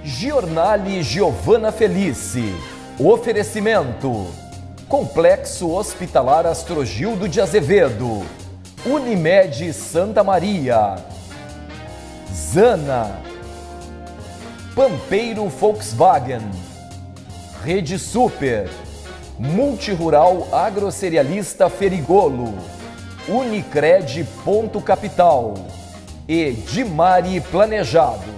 Giornale Giovana Felice. Oferecimento: Complexo Hospitalar Astrogildo de Azevedo, Unimed Santa Maria, Zana, Pampeiro Volkswagen, Rede Super, Multirural Agrocerealista Ferigolo, Unicred Ponto Capital e Dimari Planejados.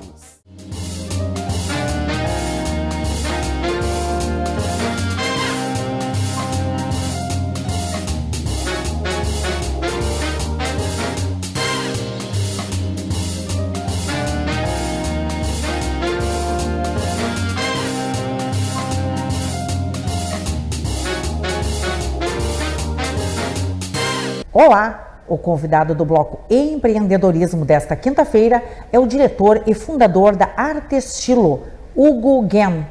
Olá! O convidado do bloco Empreendedorismo desta quinta-feira é o diretor e fundador da Artestilo, Hugo Ghem.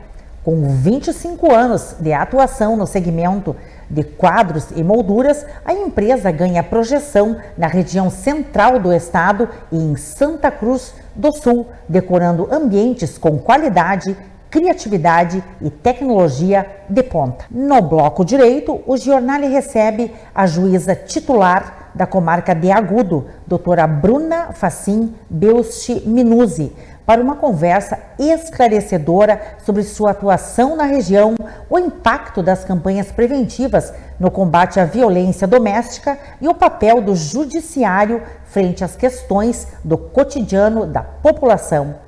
Com 25 anos de atuação no segmento de quadros e molduras, a empresa ganha projeção na região central do estado e em Santa Cruz do Sul, decorando ambientes com qualidade, criatividade e tecnologia de ponta. No bloco direito, o Giornale recebe a juíza titular da comarca de Agudo, doutora Bruna Facin Belsti Minuzzi, para uma conversa esclarecedora sobre sua atuação na região, o impacto das campanhas preventivas no combate à violência doméstica e o papel do judiciário frente às questões do cotidiano da população.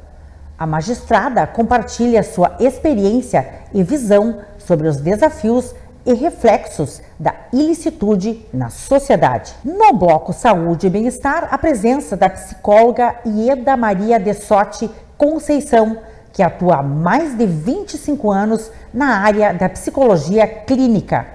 A magistrada compartilha sua experiência e visão sobre os desafios e reflexos da ilicitude na sociedade. No bloco Saúde e Bem-Estar, a presença da psicóloga Ieda Maria de Sotti Conceição, que atua há mais de 25 anos na área da psicologia clínica.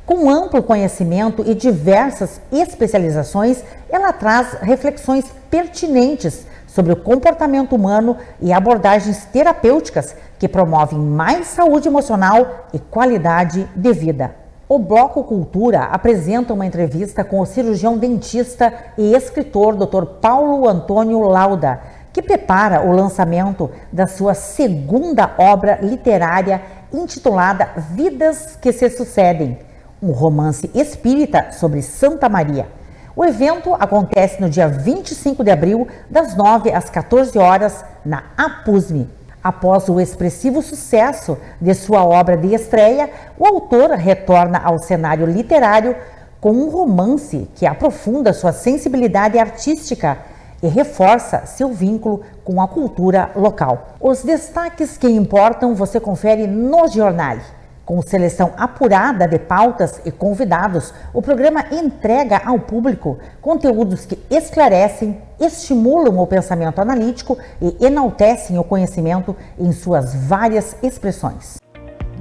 Com amplo conhecimento e diversas especializações, ela traz reflexões pertinentes sobre o comportamento humano e abordagens terapêuticas que promovem mais saúde emocional e qualidade de vida. O Bloco Cultura apresenta uma entrevista com o cirurgião dentista e escritor Dr. Paulo Antônio Lauda, que prepara o lançamento da sua segunda obra literária intitulada Vidas que se Sucedem, um romance espírita sobre Santa Maria. O evento acontece no dia 25 de abril, das 9 às 14 horas, na APUSME. Após o expressivo sucesso de sua obra de estreia, o autor retorna ao cenário literário com um romance que aprofunda sua sensibilidade artística e reforça seu vínculo com a cultura local. Os destaques que importam você confere no Giornale. Com seleção apurada de pautas e convidados, o programa entrega ao público conteúdos que esclarecem, estimulam o pensamento analítico e enaltecem o conhecimento em suas várias expressões.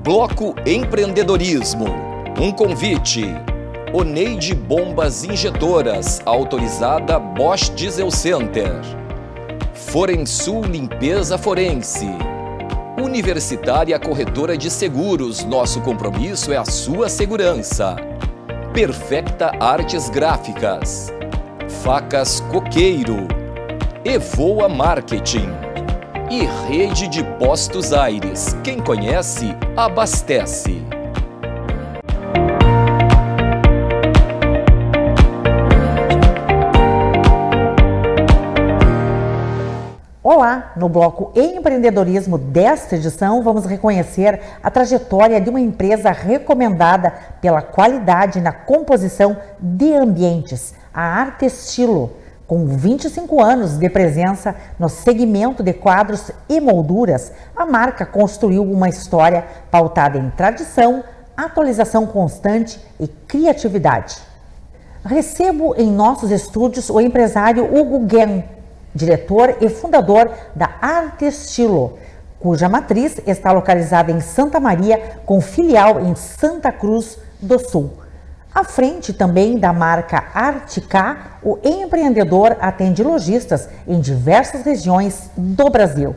Bloco Empreendedorismo. Um convite. Oneide Bombas Injetoras, autorizada Bosch Diesel Center. Forensul Limpeza Forense. Universitária Corretora de Seguros, nosso compromisso é a sua segurança. Perfecta Artes Gráficas. Facas Coqueiro. Evoa Marketing. E Rede de Postos Aires. Quem conhece, abastece. Olá! No bloco Empreendedorismo desta edição, vamos reconhecer a trajetória de uma empresa recomendada pela qualidade na composição de ambientes, a Artestilo. Com 25 anos de presença no segmento de quadros e molduras, a marca construiu uma história pautada em tradição, atualização constante e criatividade. Recebo em nossos estúdios o empresário Hugo Ghem, diretor e fundador da Artestilo, cuja matriz está localizada em Santa Maria, com filial em Santa Cruz do Sul. À frente também da marca Articá, o empreendedor atende lojistas em diversas regiões do Brasil.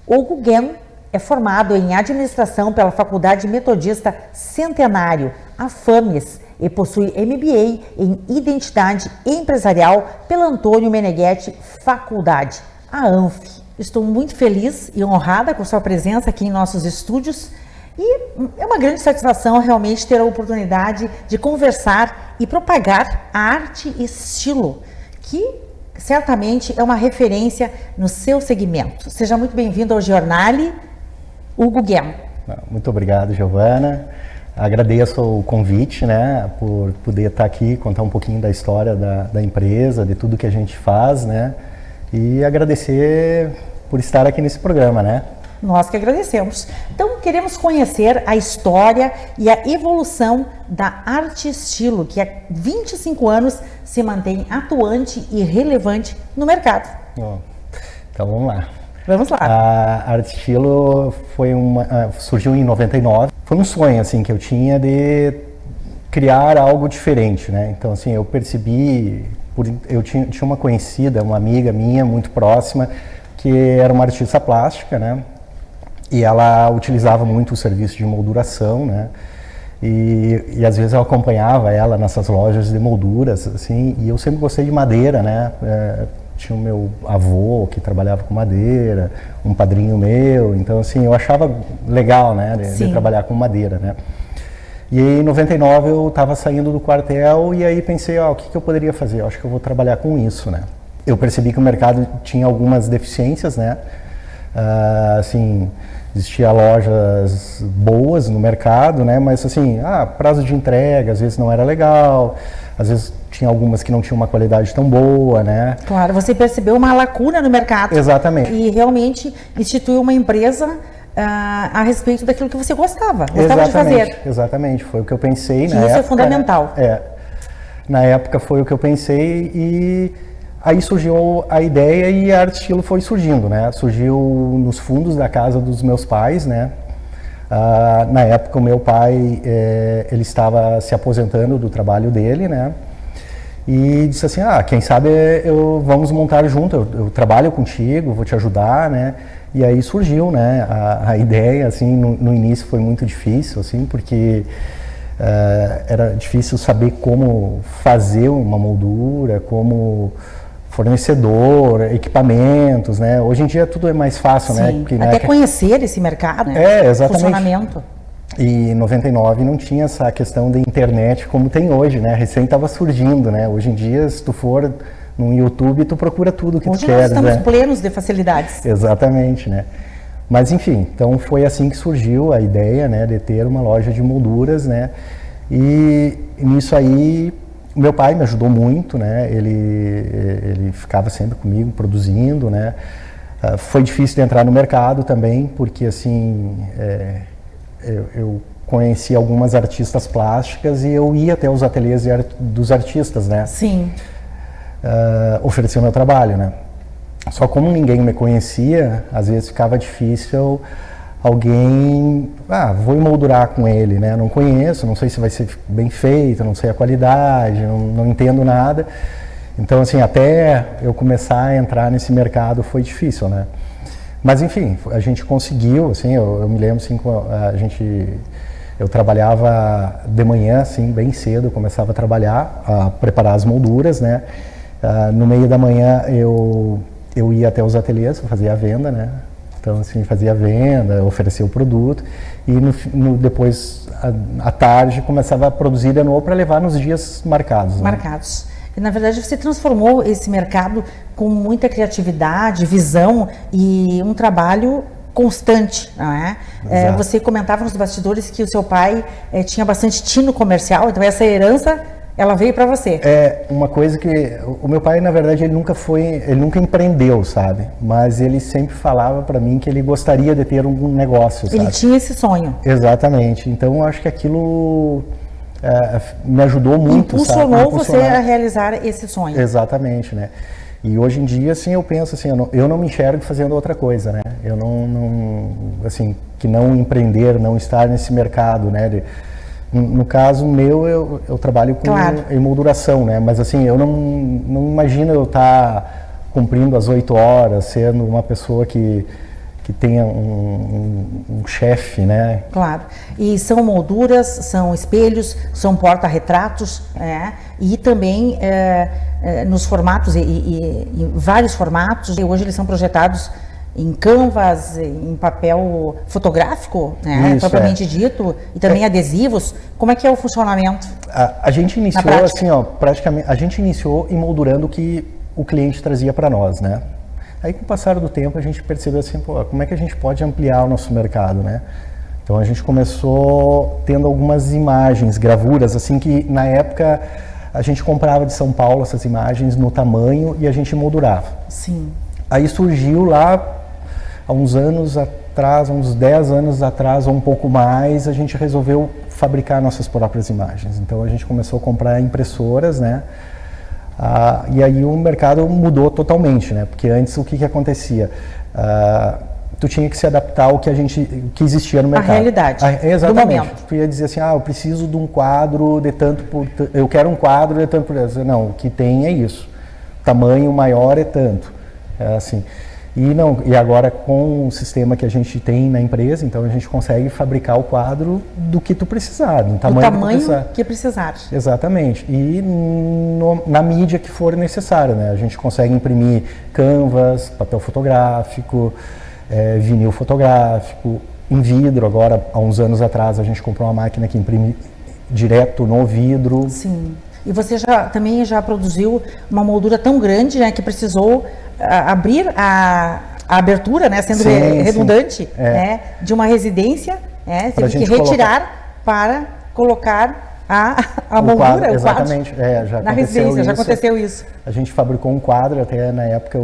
Hugo Ghem é formado em administração pela Faculdade Metodista Centenário, a FAMES, e possui MBA em Identidade Empresarial pela Antônio Meneghetti Faculdade, a ANF. Estou muito feliz e honrada com sua presença aqui em nossos estúdios e é uma grande satisfação realmente ter a oportunidade de conversar e propagar a arte e estilo, que certamente é uma referência no seu segmento. Seja muito bem-vindo ao Giornale, Hugo Guem. Muito obrigado, Giovana. Agradeço o convite, né, por poder estar aqui, contar um pouquinho da história da empresa, de tudo que a gente faz, né, e agradecer por estar aqui nesse programa, né. Nós que agradecemos. Então, queremos conhecer a história e a evolução da Arte Estilo, que há 25 anos se mantém atuante e relevante no mercado. Então, vamos lá. Vamos lá. A Arte Estilo surgiu em 99. Foi um sonho, assim, que eu tinha de criar algo diferente, né? Então, assim, eu percebi, eu tinha uma conhecida, uma amiga minha, muito próxima, que era uma artista plástica, né? E ela utilizava muito o serviço de molduração, né? E às vezes eu acompanhava ela nessas lojas de molduras, assim, e eu sempre gostei de madeira, né? Tinha o meu avô que trabalhava com madeira, um padrinho meu, então assim, eu achava legal, né, de trabalhar com madeira, né. E aí, em 99 eu estava saindo do quartel e aí pensei, o que eu poderia fazer? Eu acho que eu vou trabalhar com isso, né. Eu percebi que o mercado tinha algumas deficiências, né, assim, existia lojas boas no mercado, né, mas assim, prazo de entrega às vezes não era legal, às vezes tinha algumas que não tinham uma qualidade tão boa, né? Claro, você percebeu uma lacuna no mercado. Exatamente. E realmente instituiu uma empresa a respeito daquilo que você gostava de fazer. Exatamente, foi o que eu pensei na época. Isso é fundamental. Na época foi o que eu pensei e aí surgiu a ideia e a Arte Estilo foi surgindo, né? Surgiu nos fundos da casa dos meus pais, né? Na época o meu pai, ele estava se aposentando do trabalho dele, né? E disse assim, quem sabe vamos montar junto, eu trabalho contigo, vou te ajudar, né? E aí surgiu, né, a ideia, assim, no início foi muito difícil, assim, porque era difícil saber como fazer uma moldura, como fornecedor, equipamentos, né? Hoje em dia tudo é mais fácil, né? Porque, até conhecer esse mercado, né? Exatamente. Funcionamento. E em 99 não tinha essa questão da internet como tem hoje, né? Recém estava surgindo, né? Hoje em dia, se tu for no YouTube, tu procura tudo que tu queres, Hoje nós estamos plenos de facilidades. Exatamente, né? Mas enfim, então foi assim que surgiu a ideia, né, de ter uma loja de molduras, né? E nisso aí, o meu pai me ajudou muito, né? Ele ficava sempre comigo produzindo, né? Foi difícil de entrar no mercado também, porque assim... Eu conheci algumas artistas plásticas e eu ia até os ateliês dos artistas, né? Sim. Oferecer o meu trabalho, né? Só como ninguém me conhecia, às vezes ficava difícil alguém... vou emoldurar com ele, né? Não conheço, não sei se vai ser bem feito, não sei a qualidade, não entendo nada. Então, assim, até eu começar a entrar nesse mercado foi difícil, né? Mas enfim, a gente conseguiu, assim, eu me lembro, assim, eu trabalhava de manhã, assim, bem cedo, começava a trabalhar, a preparar as molduras, né? No meio da manhã eu ia até os ateliês, fazia a venda, né? Então, assim, fazia a venda, oferecia o produto e depois, à tarde, começava a produzir de novo para levar nos dias marcados. Né? Marcados. E, na verdade, você transformou esse mercado com muita criatividade, visão e um trabalho constante, não é? Você comentava nos bastidores que o seu pai tinha bastante tino comercial, então essa herança, ela veio para você. É uma coisa que o meu pai, na verdade, ele nunca empreendeu, sabe? Mas ele sempre falava para mim que ele gostaria de ter um negócio, sabe? Ele tinha esse sonho. Exatamente. Então, eu acho que aquilo me ajudou muito, Impulsionou você a realizar esse sonho. Exatamente, né? E hoje em dia, assim, eu penso assim, eu não me enxergo fazendo outra coisa, né? Eu não assim, que não empreender, não estar nesse mercado, né? No caso meu, eu trabalho com emolduração, né? Mas assim, eu não imagino eu estar cumprindo as 8 horas, sendo uma pessoa que tenha um chefe, né? Claro. E são molduras, são espelhos, são porta-retratos, e também nos formatos, e vários formatos. E hoje eles são projetados em canvas, em papel fotográfico, né, Isso, propriamente dito, e também adesivos. Como é que é o funcionamento? A gente iniciou assim, ó, praticamente, a gente iniciou emoldurando o que o cliente trazia para nós, né? Aí com o passar do tempo a gente percebeu assim, pô, como é que a gente pode ampliar o nosso mercado, né? Então a gente começou tendo algumas imagens, gravuras, assim, que na época a gente comprava de São Paulo essas imagens no tamanho e a gente emoldurava. Sim. Aí surgiu lá, há uns anos atrás, uns 10 anos atrás ou um pouco mais, a gente resolveu fabricar nossas próprias imagens. Então a gente começou a comprar impressoras, né? E aí o mercado mudou totalmente, né? Porque antes o que acontecia? Tu tinha que se adaptar ao que existia no mercado. A realidade exatamente. do momento. Tu ia dizer assim, eu preciso de um quadro de tanto por... Eu quero um quadro de tanto por... Não, o que tem é isso. O tamanho maior é tanto. É assim. E agora com o sistema que a gente tem na empresa, então a gente consegue fabricar o quadro do que tu precisar, do tamanho que precisar. Exatamente. E na mídia que for necessário, né? A gente consegue imprimir canvas, papel fotográfico, vinil fotográfico, em vidro. Agora, há uns anos atrás, a gente comprou uma máquina que imprime direto no vidro. Sim. E você também já produziu uma moldura tão grande, né, que precisou abrir a abertura, né, sendo redundante, né, de uma residência, teve que retirar para colocar a moldura, o quadro, na residência. Já aconteceu isso. A gente fabricou um quadro, até na época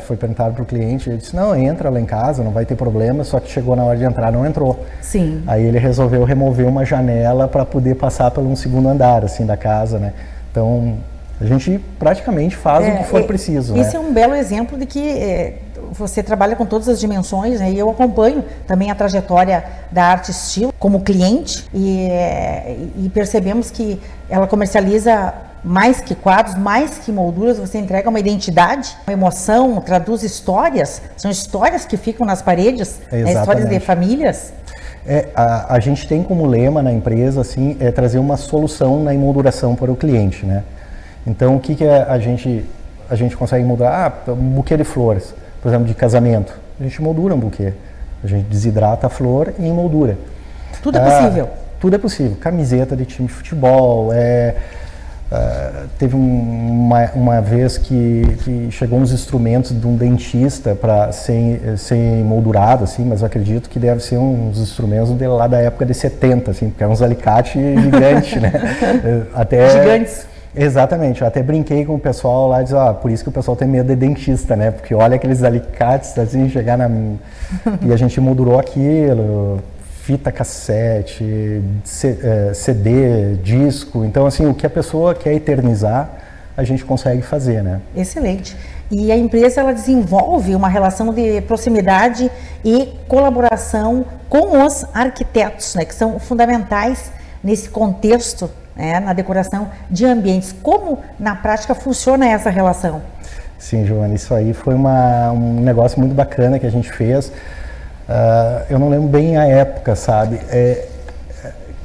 foi perguntado para o cliente, ele disse, não, entra lá em casa, não vai ter problema, só que chegou na hora de entrar, não entrou. Sim. Aí ele resolveu remover uma janela para poder passar pelo segundo andar, assim, da casa, né? Então, a gente praticamente faz o que for preciso. Esse é um belo exemplo de que você trabalha com todas as dimensões, né? E eu acompanho também a trajetória da Arte Estilo como cliente e percebemos que ela comercializa mais que quadros, mais que molduras, você entrega uma identidade, uma emoção, traduz histórias, são histórias que ficam nas paredes, histórias de famílias. A gente tem como lema na empresa, assim, trazer uma solução na emolduração para o cliente, né? Então, o que a gente consegue moldurar? Um buquê de flores, por exemplo, de casamento. A gente moldura um buquê. A gente desidrata a flor e emoldura. Tudo é possível? Tudo é possível. Camiseta de time de futebol, teve uma vez que chegou uns instrumentos de um dentista para ser moldurado, assim, mas eu acredito que deve ser uns instrumentos lá da época de 70, assim, porque é uns alicates gigantes, né? Gigantes. Exatamente, eu até brinquei com o pessoal lá, diz, por isso que o pessoal tem medo de dentista, né? Porque olha aqueles alicates, assim, chegar e a gente moldurou aquilo, fita cassete, CD, disco. Então, assim, o que a pessoa quer eternizar, a gente consegue fazer, né? Excelente. E a empresa, ela desenvolve uma relação de proximidade e colaboração com os arquitetos, né? Que são fundamentais nesse contexto, na decoração de ambientes. Como, na prática, funciona essa relação? Sim, Joana, isso aí foi um negócio muito bacana que a gente fez. Eu não lembro bem a época, sabe?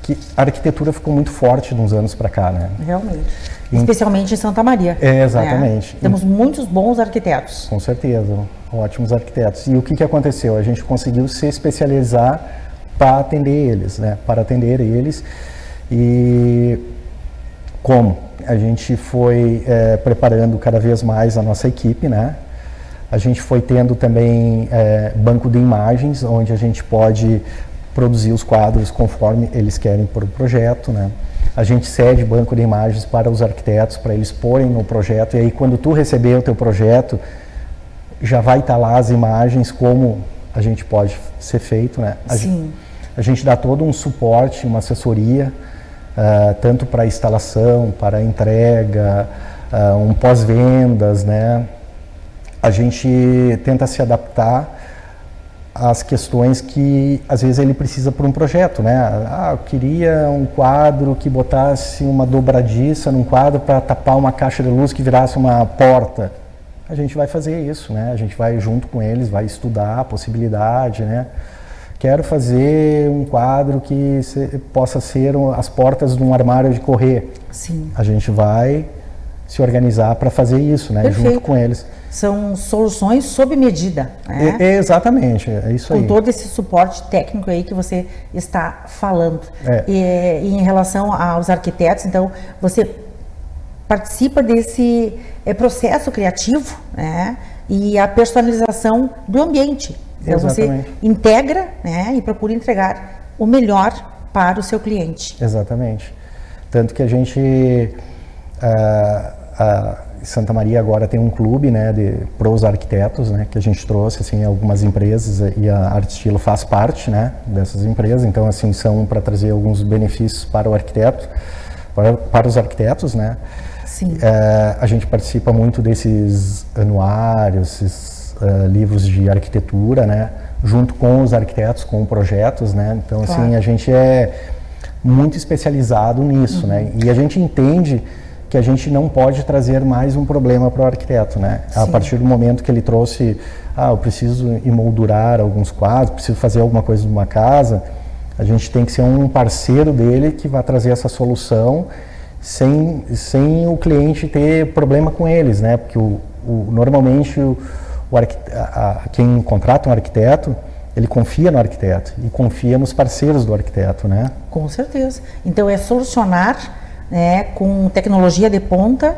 Que a arquitetura ficou muito forte de uns anos para cá, né? Realmente. Especialmente em Santa Maria. Exatamente. Temos muitos bons arquitetos. Com certeza, ótimos arquitetos. E o que aconteceu? A gente conseguiu se especializar para atender eles, né? Para atender eles. E como? A gente foi preparando cada vez mais a nossa equipe, né? A gente foi tendo também banco de imagens, onde a gente pode produzir os quadros conforme eles querem para o projeto, né? A gente cede banco de imagens para os arquitetos, para eles porem no projeto, e aí quando tu receber o teu projeto, já vai estar lá as imagens, como a gente pode ser feito, né? Sim. A gente dá todo um suporte, uma assessoria, tanto para instalação, para entrega, um pós-vendas, né? A gente tenta se adaptar às questões que às vezes ele precisa para um projeto, né? Eu queria um quadro que botasse uma dobradiça num quadro para tapar uma caixa de luz que virasse uma porta. A gente vai fazer isso, né? A gente vai junto com eles, vai estudar a possibilidade, né? Quero fazer um quadro que possa ser as portas de um armário de correr. Sim. A gente vai se organizar para fazer isso, né? Perfeito. Junto com eles. São soluções sob medida, né? Exatamente, é isso aí. Com todo esse suporte técnico aí que você está falando. E em relação aos arquitetos, então, você participa desse processo criativo, né? E a personalização do ambiente. Então, Exatamente. você integra, né? E procura entregar o melhor para o seu cliente. Exatamente. Tanto que a gente... Santa Maria agora tem um clube, né, para os arquitetos, né, que a gente trouxe, assim, algumas empresas, e a Arte Estilo faz parte, né, dessas empresas. Então, assim, são para trazer alguns benefícios para o arquiteto, para os arquitetos, né. Sim. A gente participa muito desses anuários, esses livros de arquitetura, né, junto com os arquitetos, com projetos, né. Então, Claro. assim, a gente é muito especializado nisso, né, e a gente entende que a gente não pode trazer mais um problema para o arquiteto, né? Sim. A partir do momento que ele trouxe, eu preciso emoldurar alguns quadros, preciso fazer alguma coisa numa casa, a gente tem que ser um parceiro dele que vai trazer essa solução sem o cliente ter problema com eles, né? Porque normalmente quem contrata um arquiteto, ele confia no arquiteto e confia nos parceiros do arquiteto, né? Com certeza. Então, é solucionar, né, com tecnologia de ponta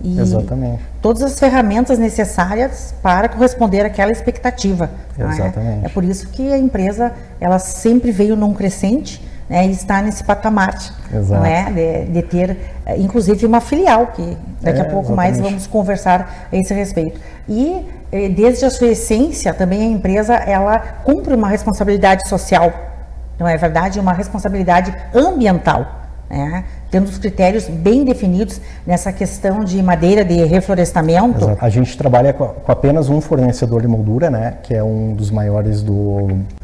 e Exatamente. todas as ferramentas necessárias para corresponder àquela expectativa. Exatamente. Né? É por isso que a empresa ela sempre veio num crescente, né, e está nesse patamar, não é? De ter, inclusive, uma filial, que daqui a pouco mais vamos conversar a esse respeito. E, desde a sua essência, também a empresa ela cumpre uma responsabilidade social, não é verdade? Uma responsabilidade ambiental. Tendo os critérios bem definidos nessa questão de madeira de reflorestamento. Exato. A gente trabalha com apenas um fornecedor de moldura, né, que é um dos maiores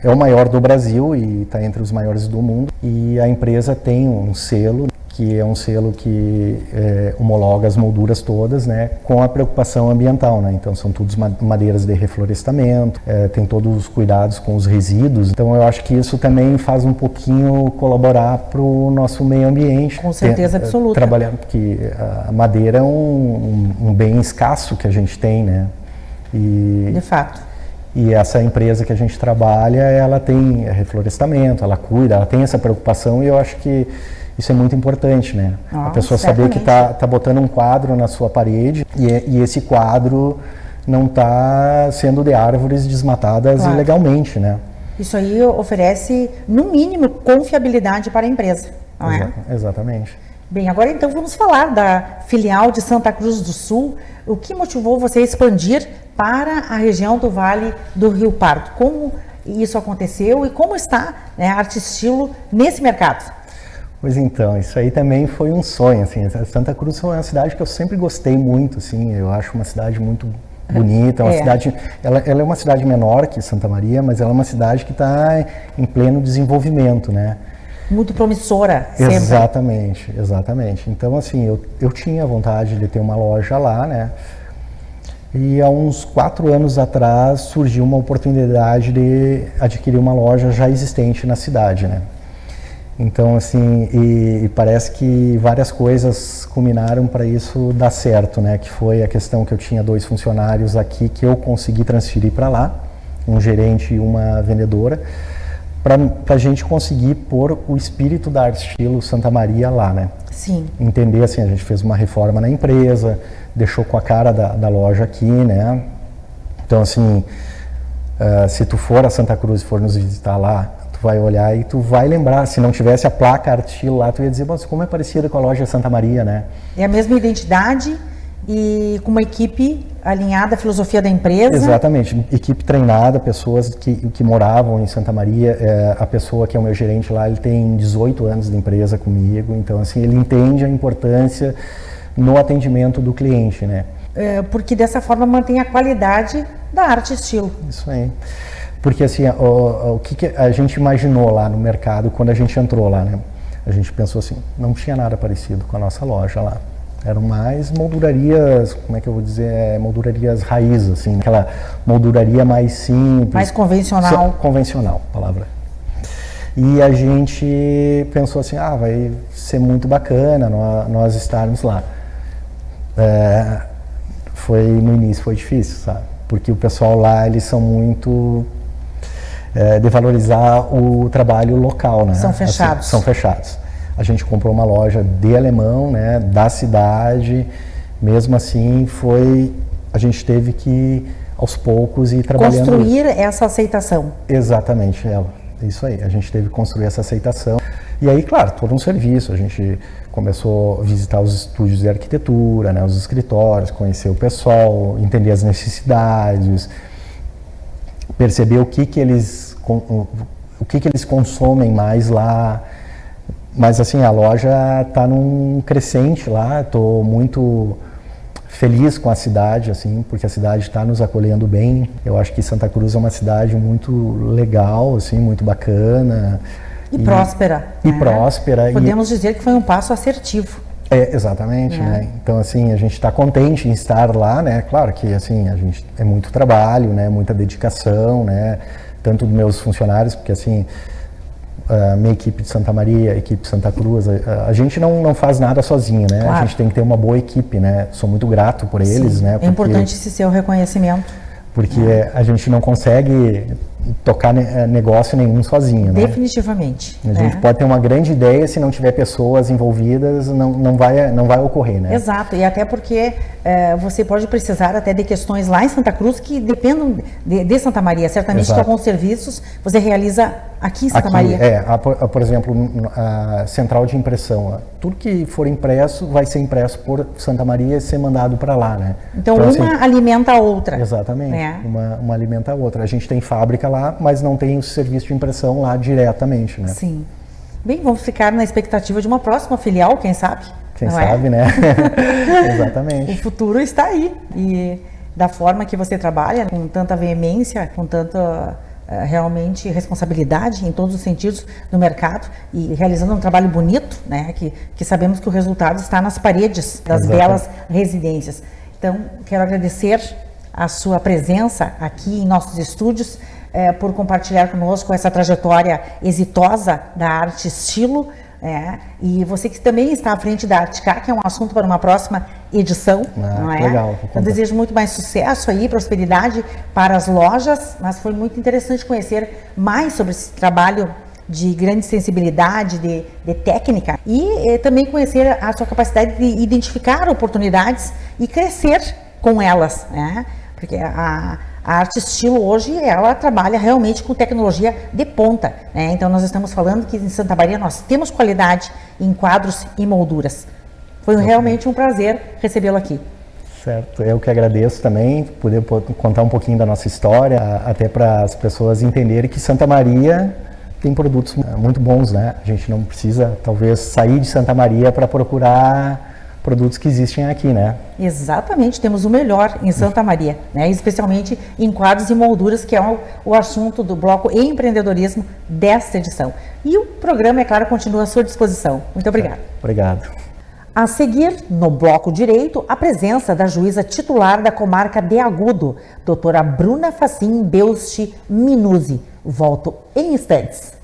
é o maior do Brasil e está entre os maiores do mundo. E a empresa tem um selo, que é um selo que homologa as molduras todas, né, com a preocupação ambiental, né. Então são todas madeiras de reflorestamento, tem todos os cuidados com os resíduos. Então eu acho que isso também faz um pouquinho colaborar para o nosso meio ambiente. Com certeza absoluta. Trabalhar, porque a madeira é um bem escasso que a gente tem, né. De fato. E essa empresa que a gente trabalha, ela tem reflorestamento, ela cuida, ela tem essa preocupação, e eu acho que isso é muito importante, né? A pessoa saber que tá botando um quadro na sua parede e esse quadro não está sendo de árvores desmatadas ilegalmente, né? Isso aí oferece, no mínimo, confiabilidade para a empresa, não é? Exatamente. Bem, agora então vamos falar da filial de Santa Cruz do Sul. O que motivou você a expandir para a região do Vale do Rio Pardo? Como isso aconteceu e como está, né, a Arte Estilo nesse mercado? Pois então, isso aí também foi um sonho, assim. Santa Cruz foi uma cidade que eu sempre gostei muito, assim. Eu acho uma cidade muito bonita, uma cidade, ela é uma cidade menor que Santa Maria, mas ela é uma cidade que está em pleno desenvolvimento, né? Muito promissora, sempre. Exatamente. Então, assim, eu tinha vontade de ter uma loja lá, né? E há uns 4 anos atrás surgiu uma oportunidade de adquirir uma loja já existente na cidade, né? Então, assim, e parece que várias coisas culminaram para isso dar certo, né? Que foi a questão que eu tinha 2 funcionários aqui que eu consegui transferir para lá, um gerente e uma vendedora, para a gente conseguir pôr o espírito da Arte Estilo Santa Maria lá, né? Sim. Entender, assim, a gente fez uma reforma na empresa, deixou com a cara da loja aqui, né? Então, assim, se tu for a Santa Cruz e for nos visitar lá, tu vai olhar e tu vai lembrar, se não tivesse a placa Arte Estilo lá, tu ia dizer, mas como é parecida com a loja Santa Maria, né? É a mesma identidade e com uma equipe alinhada à filosofia da empresa. Exatamente, equipe treinada, pessoas que moravam em Santa Maria. A pessoa que é o meu gerente lá, ele tem 18 anos de empresa comigo, então, assim, ele entende a importância no atendimento do cliente, né? Porque dessa forma mantém a qualidade da Arte Estilo. Isso aí. Porque, assim, o que a gente imaginou lá no mercado quando a gente entrou lá, né? A gente pensou assim, não tinha nada parecido com a nossa loja lá. Eram mais moldurarias, como é que eu vou dizer, moldurarias raiz, assim, aquela molduraria mais simples. Mais convencional. Convencional, palavra. E a gente pensou assim, vai ser muito bacana nós estarmos lá. No início foi difícil, sabe? Porque o pessoal lá, eles são muito de valorizar o trabalho local, né? São fechados. Assim, são fechados. A gente comprou uma loja de alemão, né? Da cidade. Mesmo assim, a gente teve que, aos poucos, ir trabalhando. Construir essa aceitação. Exatamente, isso aí. A gente teve que construir essa aceitação. E aí, claro, todo um serviço. A gente começou a visitar os estúdios de arquitetura, né, os escritórios, conhecer o pessoal, entender as necessidades, perceber o que eles consomem mais lá. Mas assim, a loja está num crescente lá. Estou muito feliz com a cidade, assim, porque a cidade está nos acolhendo bem. Eu acho que Santa Cruz é uma cidade muito legal, assim, muito bacana. E próspera. E próspera. Podemos dizer que foi um passo assertivo. Exatamente, né? Então, assim, a gente está contente em estar lá, né? Claro que, assim, a gente é muito trabalho, né? Muita dedicação, né? Tanto dos meus funcionários, porque, assim, a minha equipe de Santa Maria, a equipe de Santa Cruz, a gente não faz nada sozinho, né? Claro. A gente tem que ter uma boa equipe, né? Sou muito grato por eles, Sim, né? É importante esse seu reconhecimento. Porque a gente não consegue tocar negócio nenhum sozinho, né? Definitivamente. A gente pode ter uma grande ideia, se não tiver pessoas envolvidas, não vai ocorrer, né? Exato, e até porque você pode precisar até de questões lá em Santa Cruz que dependam de Santa Maria. Certamente que alguns serviços você realiza aqui em Santa Maria. Por exemplo, a central de impressão. Tudo que for impresso vai ser impresso por Santa Maria e ser mandado para lá, né? Então uma assim, alimenta a outra. Exatamente, uma alimenta a outra. A gente tem fábrica lá, mas não tem o serviço de impressão lá diretamente, né? Sim. Bem, vamos ficar na expectativa de uma próxima filial, quem sabe? Quem sabe, né? Exatamente. O futuro está aí. E da forma que você trabalha, com tanta veemência, com tanta realmente responsabilidade em todos os sentidos no mercado e realizando um trabalho bonito, né? Que sabemos que o resultado está nas paredes das belas residências. Então, quero agradecer a sua presença aqui em nossos estúdios, por compartilhar conosco essa trajetória exitosa da Arte Estilo, e você que também está à frente da Artcar, que é um assunto para uma próxima edição, não é? Legal. Então desejo muito mais sucesso aí, prosperidade para as lojas, mas foi muito interessante conhecer mais sobre esse trabalho de grande sensibilidade, de técnica, e também conhecer a sua capacidade de identificar oportunidades e crescer com elas, né? Porque a Arte Estilo hoje, ela trabalha realmente com tecnologia de ponta, né? Então nós estamos falando que em Santa Maria nós temos qualidade em quadros e molduras. Foi realmente um prazer recebê-lo aqui. Certo, eu que agradeço também, poder contar um pouquinho da nossa história, até para as pessoas entenderem que Santa Maria tem produtos muito bons, né? A gente não precisa, talvez, sair de Santa Maria para procurar produtos que existem aqui, né? Exatamente, temos o melhor em Santa Maria, né? Especialmente em quadros e molduras, que é o assunto do bloco Empreendedorismo desta edição. E o programa, é claro, continua à sua disposição. Muito obrigada. Obrigado. A seguir, no bloco direito, a presença da juíza titular da comarca de Agudo, doutora Bruna Facim Belsti Minuzzi. Volto em instantes.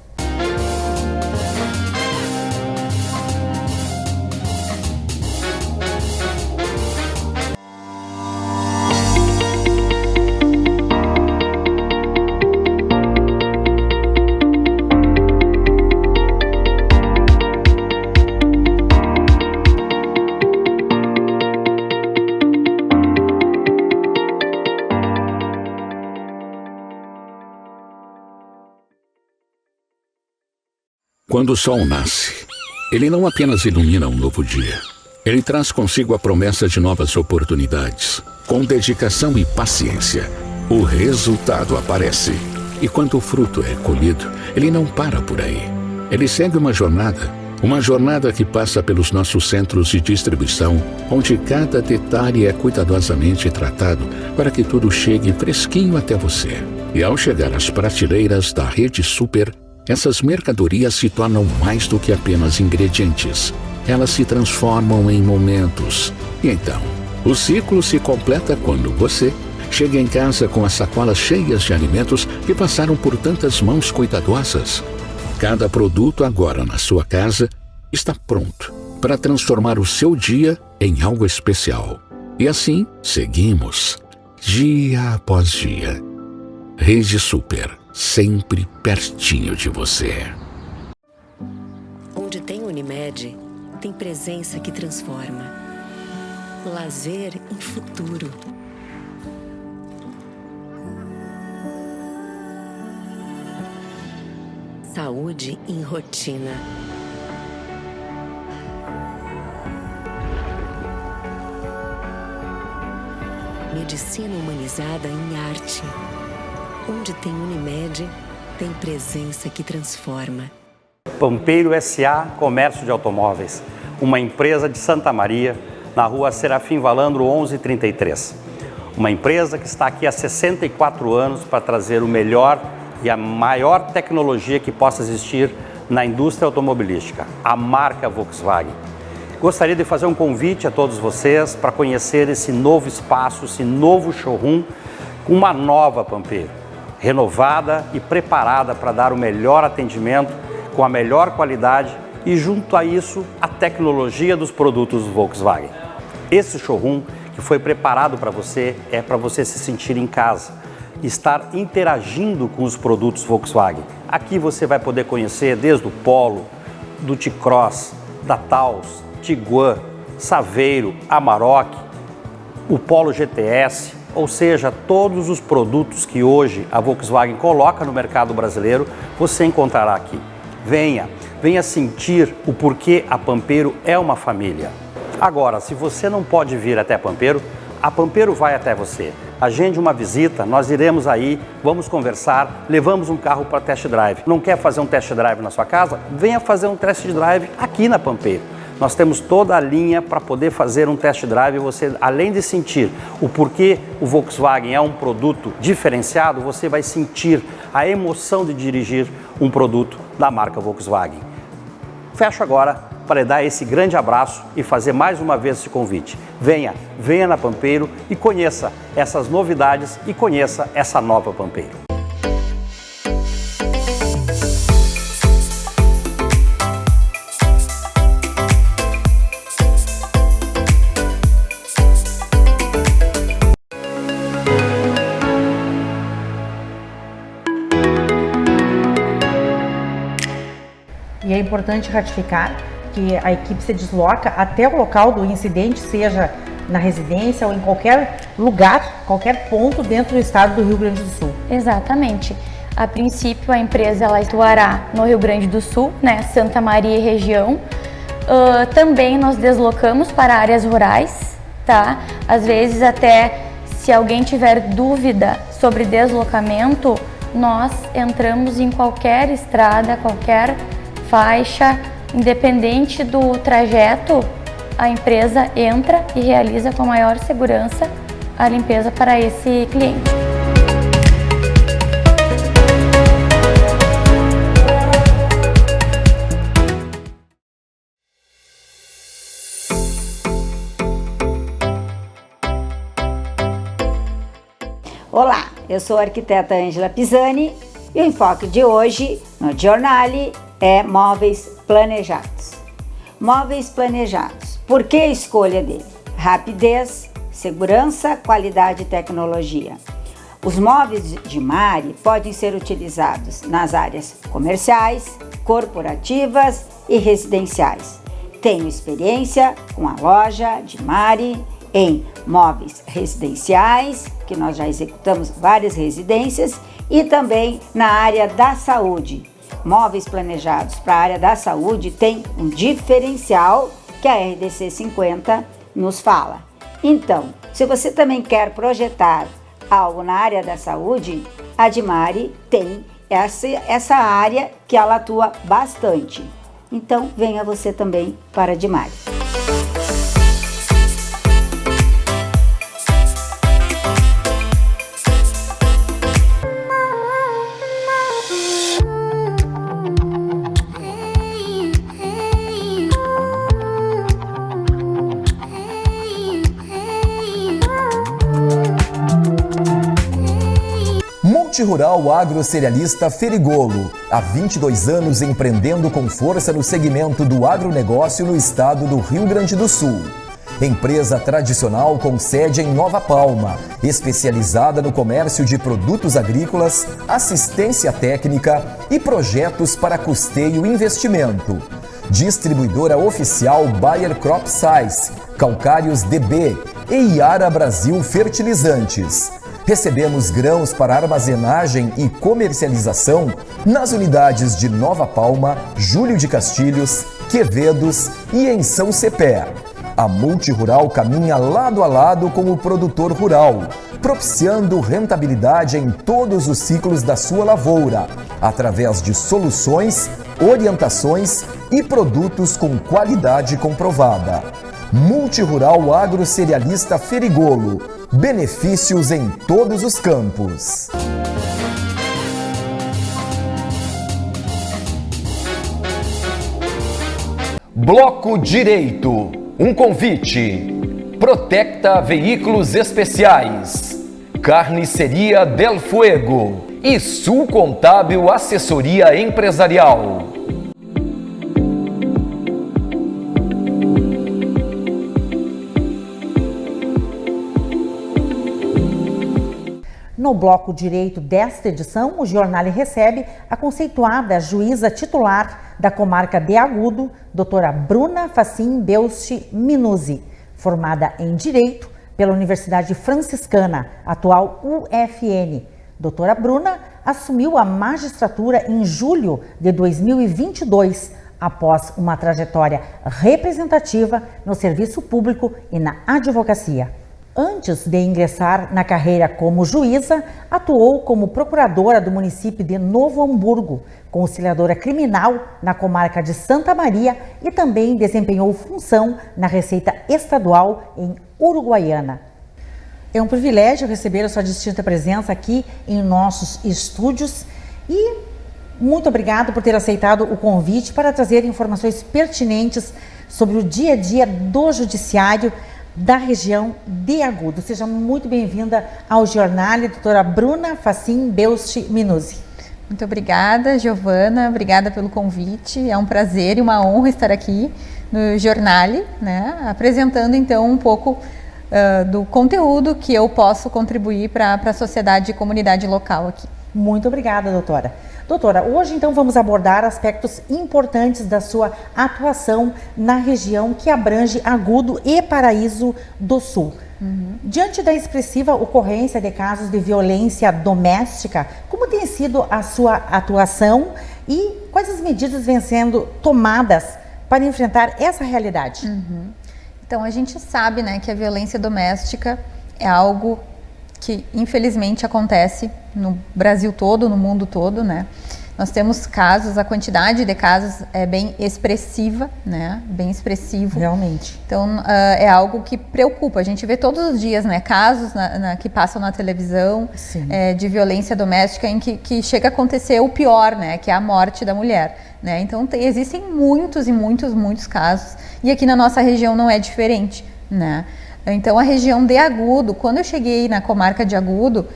Quando o sol nasce, ele não apenas ilumina um novo dia. Ele traz consigo a promessa de novas oportunidades. Com dedicação e paciência, o resultado aparece. E quando o fruto é colhido, ele não para por aí. Ele segue uma jornada que passa pelos nossos centros de distribuição, onde cada detalhe é cuidadosamente tratado para que tudo chegue fresquinho até você. E ao chegar às prateleiras da Rede Super, essas mercadorias se tornam mais do que apenas ingredientes. Elas se transformam em momentos. E então, o ciclo se completa quando você chega em casa com as sacolas cheias de alimentos que passaram por tantas mãos cuidadosas. Cada produto agora na sua casa está pronto para transformar o seu dia em algo especial. E assim seguimos, dia após dia. Rede Super, sempre pertinho de você. Onde tem Unimed, tem presença que transforma. Lazer em futuro. Saúde em rotina. Medicina humanizada em arte. Onde tem Unimed, tem presença que transforma. Pampeiro S.A. Comércio de Automóveis, uma empresa de Santa Maria, na rua Serafim Valandro 1133. Uma empresa que está aqui há 64 anos para trazer o melhor e a maior tecnologia que possa existir na indústria automobilística, a marca Volkswagen. Gostaria de fazer um convite a todos vocês para conhecer esse novo espaço, esse novo showroom, com uma nova Pampeiro, renovada e preparada para dar o melhor atendimento, com a melhor qualidade e, junto a isso, a tecnologia dos produtos Volkswagen. Esse showroom que foi preparado para você é para você se sentir em casa, estar interagindo com os produtos Volkswagen. Aqui você vai poder conhecer desde o Polo, do T-Cross, da Taos, Tiguan, Saveiro, Amarok, o Polo GTS, ou seja, todos os produtos que hoje a Volkswagen coloca no mercado brasileiro, você encontrará aqui. Venha sentir o porquê a Pampeiro é uma família. Agora, se você não pode vir até Pampeiro, a Pampeiro vai até você. Agende uma visita, nós iremos aí, vamos conversar, levamos um carro para test drive. Não quer fazer um test drive na sua casa? Venha fazer um test drive aqui na Pampeiro. Nós temos toda a linha para poder fazer um test drive. Você, além de sentir o porquê o Volkswagen é um produto diferenciado, você vai sentir a emoção de dirigir um produto da marca Volkswagen. Fecho agora para dar esse grande abraço e fazer mais uma vez esse convite. Venha na Pampeiro e conheça essas novidades e conheça essa nova Pampeiro. E é importante ratificar que a equipe se desloca até o local do incidente, seja na residência ou em qualquer lugar, qualquer ponto dentro do estado do Rio Grande do Sul. Exatamente. A princípio, a empresa ela atuará no Rio Grande do Sul, né, Santa Maria e região. Também nós deslocamos para áreas rurais, tá? Às vezes até se alguém tiver dúvida sobre deslocamento, nós entramos em qualquer estrada, qualquer faixa, independente do trajeto, a empresa entra e realiza com maior segurança a limpeza para esse cliente. Olá, eu sou a arquiteta Ângela Pisani e o enfoque de hoje no Giornale é móveis planejados. Móveis planejados. Por que a escolha dele? Rapidez, segurança, qualidade e tecnologia. Os móveis de Mari podem ser utilizados nas áreas comerciais, corporativas e residenciais. Tenho experiência com a loja de Mari em móveis residenciais, que nós já executamos várias residências, e também na área da saúde. Móveis planejados para a área da saúde tem um diferencial que a RDC 50 nos fala. Então, se você também quer projetar algo na área da saúde, a Dimari tem essa área que ela atua bastante. Então, venha você também para a Dimari. Multirural Agrocerealista Ferigolo, há 22 anos empreendendo com força no segmento do agronegócio no estado do Rio Grande do Sul. Empresa tradicional com sede em Nova Palma, especializada no comércio de produtos agrícolas, assistência técnica e projetos para custeio e investimento. Distribuidora oficial Bayer Crop Science, Calcários DB e Iara Brasil Fertilizantes. Recebemos grãos para armazenagem e comercialização nas unidades de Nova Palma, Júlio de Castilhos, Quevedos e em São Cepé. A Multirural caminha lado a lado com o produtor rural, propiciando rentabilidade em todos os ciclos da sua lavoura, através de soluções, orientações e produtos com qualidade comprovada. Multirural Agrocerealista Ferigolo, benefícios em todos os campos. Bloco Direito. Um convite. Protecta Veículos Especiais. Carniceria Del Fuego. E Sul Contábil Assessoria Empresarial. No bloco direito desta edição, o Jornal recebe a conceituada juíza titular da comarca de Agudo, doutora Bruna Facim Belchi Minuzzi, formada em Direito pela Universidade Franciscana, atual UFN. Doutora Bruna assumiu a magistratura em julho de 2022, após uma trajetória representativa no serviço público e na advocacia. Antes de ingressar na carreira como juíza, atuou como procuradora do município de Novo Hamburgo, conciliadora criminal na comarca de Santa Maria e também desempenhou função na Receita Estadual em Uruguaiana. É um privilégio receber a sua distinta presença aqui em nossos estúdios e muito obrigado por ter aceitado o convite para trazer informações pertinentes sobre o dia a dia do judiciário da região de Agudo. Seja muito bem-vinda ao Jornal, doutora Bruna Facim Belchi Minuzzi. Muito obrigada, Giovana, obrigada pelo convite. É um prazer e uma honra estar aqui no Jornal, né, apresentando então um pouco do conteúdo que eu posso contribuir para a sociedade e comunidade local aqui. Muito obrigada, doutora. Doutora, hoje então vamos abordar aspectos importantes da sua atuação na região que abrange Agudo e Paraíso do Sul. Diante da expressiva ocorrência de casos de violência doméstica, como tem sido a sua atuação e quais as medidas vêm sendo tomadas para enfrentar essa realidade? Então, a gente sabe, né, que a violência doméstica é algo que infelizmente acontece no Brasil todo, no mundo todo, né? Nós temos casos, a quantidade de casos é bem expressiva, né? Bem expressivo. Realmente. Então, é algo que preocupa. A gente vê todos os dias, né? Casos que passam na televisão de violência doméstica em que chega a acontecer o pior, né? Que é a morte da mulher, né? Então, existem muitos e muitos casos. E aqui na nossa região não é diferente, né? Então, a região de Agudo, quando eu cheguei na comarca de Agudo,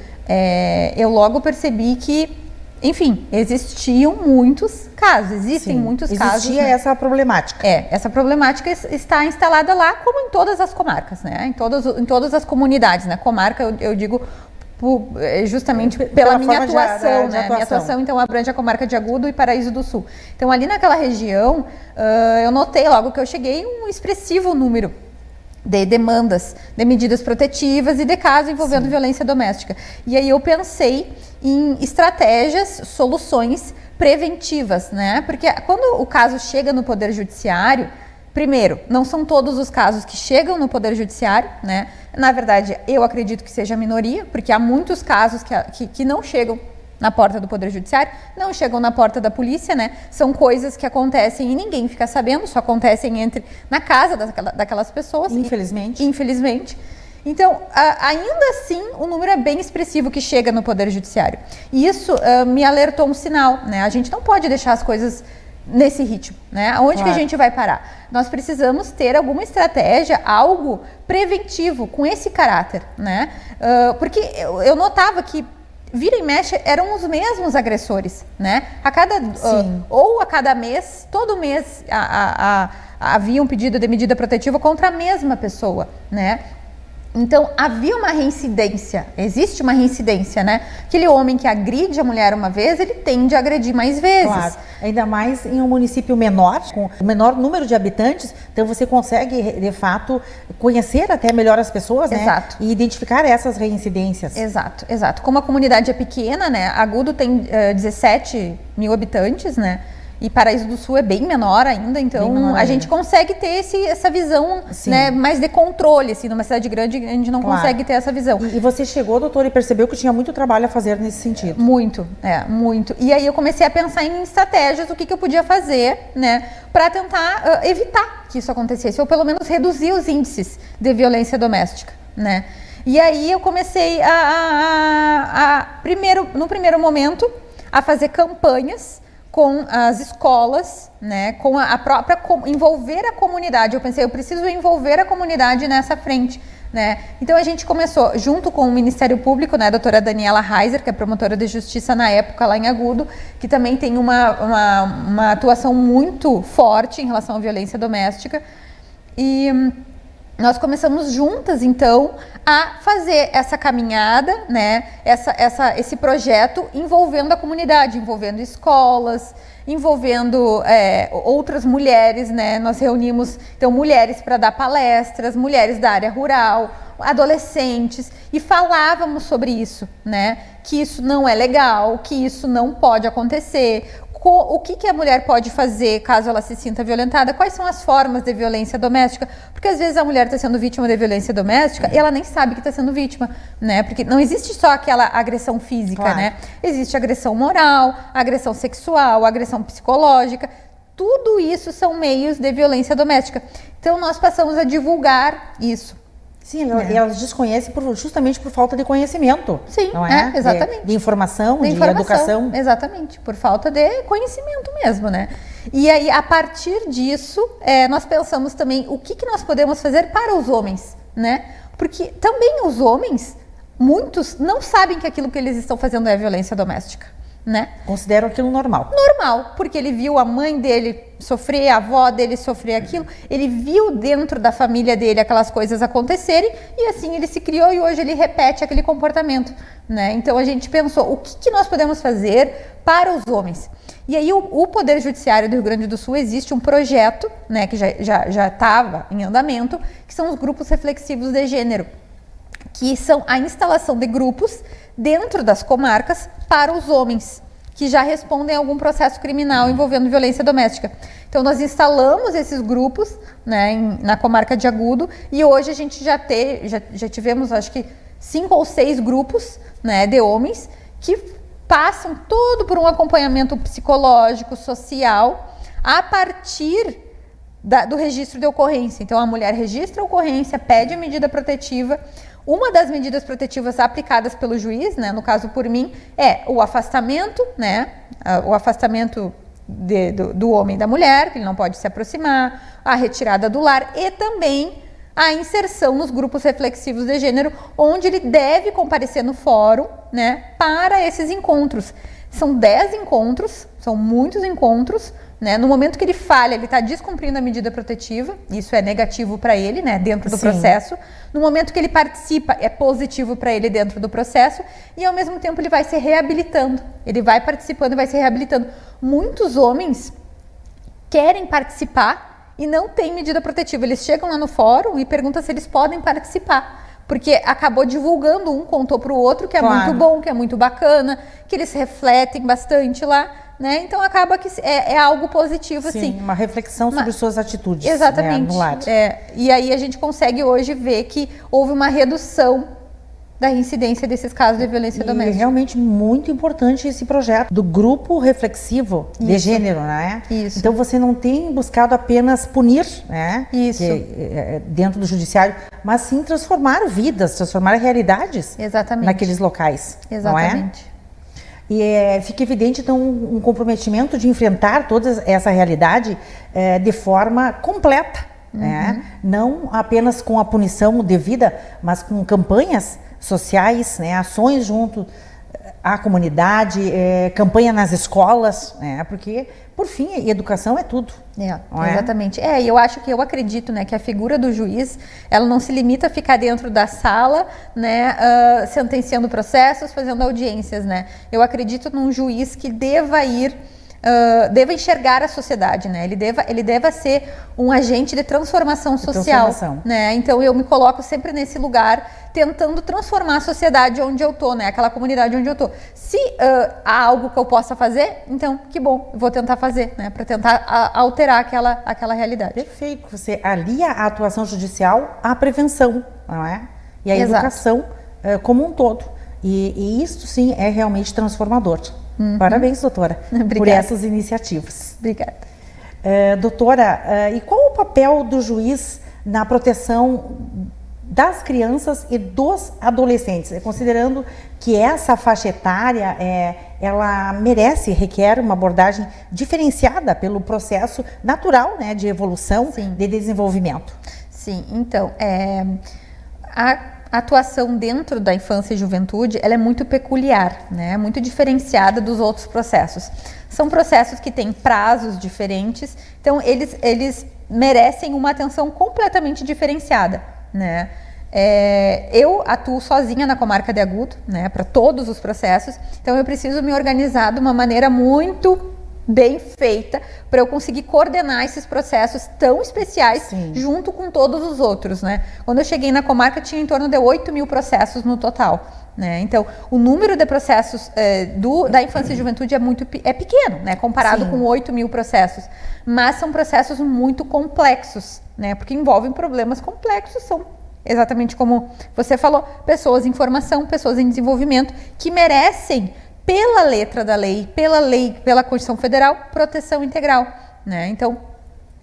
eu logo percebi que, enfim, existiam muitos casos, muitos casos. Existia essa problemática. Essa problemática está instalada lá, como em todas as comarcas, né? Em todas as comunidades, né? Comarca, eu digo justamente pela minha atuação, né? Minha atuação, então, abrange a comarca de Agudo e Paraíso do Sul. Então, ali naquela região, eu notei logo que eu cheguei um expressivo número de demandas, de medidas protetivas e de casos envolvendo violência doméstica. E aí eu pensei em estratégias, soluções preventivas, né? Porque quando o caso chega no Poder Judiciário, primeiro, não são todos os casos que chegam no Poder Judiciário, né? Na verdade, eu acredito que seja a minoria, porque há muitos casos que não chegam na porta do Poder Judiciário, não chegam na porta da polícia, né? São coisas que acontecem e ninguém fica sabendo, só acontecem na casa daquelas pessoas. Infelizmente. Então, ainda assim, o número é bem expressivo que chega no Poder Judiciário. E isso me alertou um sinal, né? A gente não pode deixar as coisas nesse ritmo, né? Aonde que a gente vai parar? Nós precisamos ter alguma estratégia, algo preventivo com esse caráter, né? Porque eu notava que vira e mexe, eram os mesmos agressores, né? A cada mês, todo mês havia um pedido de medida protetiva contra a mesma pessoa, né? Então, havia uma reincidência, existe uma reincidência, né? Aquele homem que agride a mulher uma vez, ele tende a agredir mais vezes. Claro, ainda mais em um município menor, com o menor número de habitantes, então você consegue, de fato, conhecer até melhor as pessoas, né? Exato. E identificar essas reincidências. Exato, exato. Como a comunidade é pequena, né? Agudo tem 17 mil habitantes, né? E Paraíso do Sul é bem menor ainda, então a gente consegue ter essa visão, né, mais de controle, assim, numa cidade grande a gente não consegue ter essa visão. E você chegou, doutora, e percebeu que tinha muito trabalho a fazer nesse sentido? Muito, muito. E aí eu comecei a pensar em estratégias, o que eu podia fazer, né, para tentar evitar que isso acontecesse, ou pelo menos reduzir os índices de violência doméstica, né. E aí eu comecei no primeiro momento, a fazer campanhas com as escolas, né, com a própria envolver a comunidade. Eu pensei, eu preciso envolver a comunidade nessa frente, né? Então a gente começou junto com o Ministério Público, né, a doutora Daniela Reiser, que é promotora de justiça na época lá em Agudo, que também tem uma atuação muito forte em relação à violência doméstica, e nós começamos juntas, então, a fazer essa caminhada, né, esse projeto envolvendo a comunidade, envolvendo escolas, envolvendo outras mulheres, né, nós reunimos, então, mulheres para dar palestras, mulheres da área rural, adolescentes, e falávamos sobre isso, né, que isso não é legal, que isso não pode acontecer, o que a mulher pode fazer caso ela se sinta violentada, quais são as formas de violência doméstica, porque às vezes a mulher está sendo vítima de violência doméstica e ela nem sabe que está sendo vítima, né? Porque não existe só aquela agressão física, né? Existe agressão moral, agressão sexual, agressão psicológica, tudo isso são meios de violência doméstica. Então nós passamos a divulgar isso. Sim, elas desconhecem justamente por falta de conhecimento. Sim, não é? Exatamente. De informação, de educação. Exatamente, por falta de conhecimento mesmo, né? E aí, a partir disso, nós pensamos também o que nós podemos fazer para os homens, né? Porque também os homens, muitos, não sabem que aquilo que eles estão fazendo é violência doméstica. Né? Consideram aquilo normal. Normal, porque ele viu a mãe dele sofrer, a avó dele sofrer aquilo, ele viu dentro da família dele aquelas coisas acontecerem e assim ele se criou e hoje ele repete aquele comportamento, né? Então a gente pensou, o que nós podemos fazer para os homens? E aí o Poder Judiciário do Rio Grande do Sul existe um projeto, né, que já estava em andamento, que são os grupos reflexivos de gênero, que são a instalação de grupos dentro das comarcas para os homens que já respondem a algum processo criminal envolvendo violência doméstica. Então nós instalamos esses grupos, né, na comarca de Agudo e hoje a gente já tivemos acho que 5 ou 6 grupos, né, de homens que passam todo por um acompanhamento psicológico, social, a partir do registro de ocorrência. Então a mulher registra a ocorrência, pede a medida protetiva. Uma das medidas protetivas aplicadas pelo juiz, né, no caso por mim, é o afastamento, né, o afastamento do homem e da mulher, que ele não pode se aproximar, a retirada do lar e também a inserção nos grupos reflexivos de gênero, onde ele deve comparecer no fórum, né, para esses encontros. São 10 encontros, são muitos encontros, né? No momento que ele falha, ele está descumprindo a medida protetiva, isso é negativo para ele, né, dentro do processo. No momento que ele participa, é positivo para ele dentro do processo e ao mesmo tempo ele vai se reabilitando, ele vai participando e vai se reabilitando. Muitos homens querem participar e não têm medida protetiva, eles chegam lá no fórum e perguntam se eles podem participar. Porque acabou divulgando, um contou para o outro que é muito bom, que é muito bacana, que eles refletem bastante lá, né? Então acaba que é algo positivo, sim, assim. Uma reflexão sobre suas atitudes. Exatamente. Né, no lar. E aí a gente consegue hoje ver que houve uma redução da reincidência desses casos de violência doméstica. É realmente muito importante esse projeto do grupo reflexivo de gênero, né? Isso. Então você não tem buscado apenas punir, né? Isso. Dentro do judiciário, mas sim transformar vidas, transformar realidades. Exatamente. Naqueles locais. Exatamente. Não é? E fica evidente, então, um comprometimento de enfrentar toda essa realidade de forma completa. Né? Não apenas com a punição devida, mas com campanhas sociais, né? Ações junto à comunidade, campanha nas escolas, né? Porque, por fim, educação é tudo. Exatamente. E eu acredito, né, que a figura do juiz, ela não se limita a ficar dentro da sala, né, sentenciando processos, fazendo audiências, né? Eu acredito num juiz que deva enxergar a sociedade, né? Ele deva ser um agente de transformação social, né? Então eu me coloco sempre nesse lugar, tentando transformar a sociedade onde eu tô, né? Aquela comunidade onde eu tô. Se há algo que eu possa fazer, então que bom, eu vou tentar fazer, né? Para tentar alterar aquela realidade. Perfeito. Você alia a atuação judicial à prevenção, não é? E à educação como um todo. E isso sim é realmente transformador. Parabéns, doutora, por essas iniciativas. Obrigada. Doutora, e qual o papel do juiz na proteção das crianças e dos adolescentes? Considerando que essa faixa etária, ela requer uma abordagem diferenciada pelo processo natural, né, de evolução, de desenvolvimento. Sim, então, a atuação dentro da infância e juventude, ela é muito peculiar, né? Muito diferenciada dos outros processos. São processos que têm prazos diferentes, então eles merecem uma atenção completamente diferenciada, né? Eu atuo sozinha na comarca de Agudo, né, para todos os processos, então eu preciso me organizar de uma maneira muito bem feita para eu conseguir coordenar esses processos tão especiais junto com todos os outros, né? Quando eu cheguei na comarca tinha em torno de 8.000 processos no total, né? Então o número de processos da infância e juventude é pequeno, né? Comparado com 8.000 processos, mas são processos muito complexos, né? Porque envolvem problemas complexos, são exatamente como você falou, pessoas em formação, pessoas em desenvolvimento que merecem, pela letra da lei, pela Constituição Federal, proteção integral, né? Então,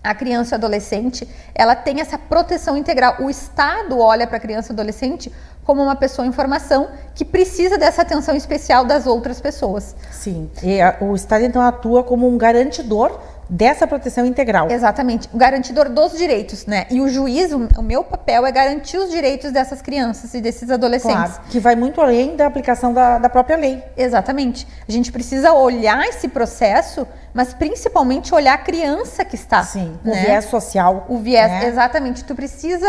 a criança e adolescente, ela tem essa proteção integral. O Estado olha para a criança e adolescente como uma pessoa em formação que precisa dessa atenção especial das outras pessoas. Sim, e o Estado então atua como um garantidor dessa proteção integral. Exatamente, o garantidor dos direitos, né? E o juiz, o meu papel é garantir os direitos dessas crianças e desses adolescentes. Claro, que vai muito além da aplicação da própria lei. Exatamente. A gente precisa olhar esse processo, mas principalmente olhar a criança que está. Sim, né? O viés social. O viés, né? Exatamente. Tu precisa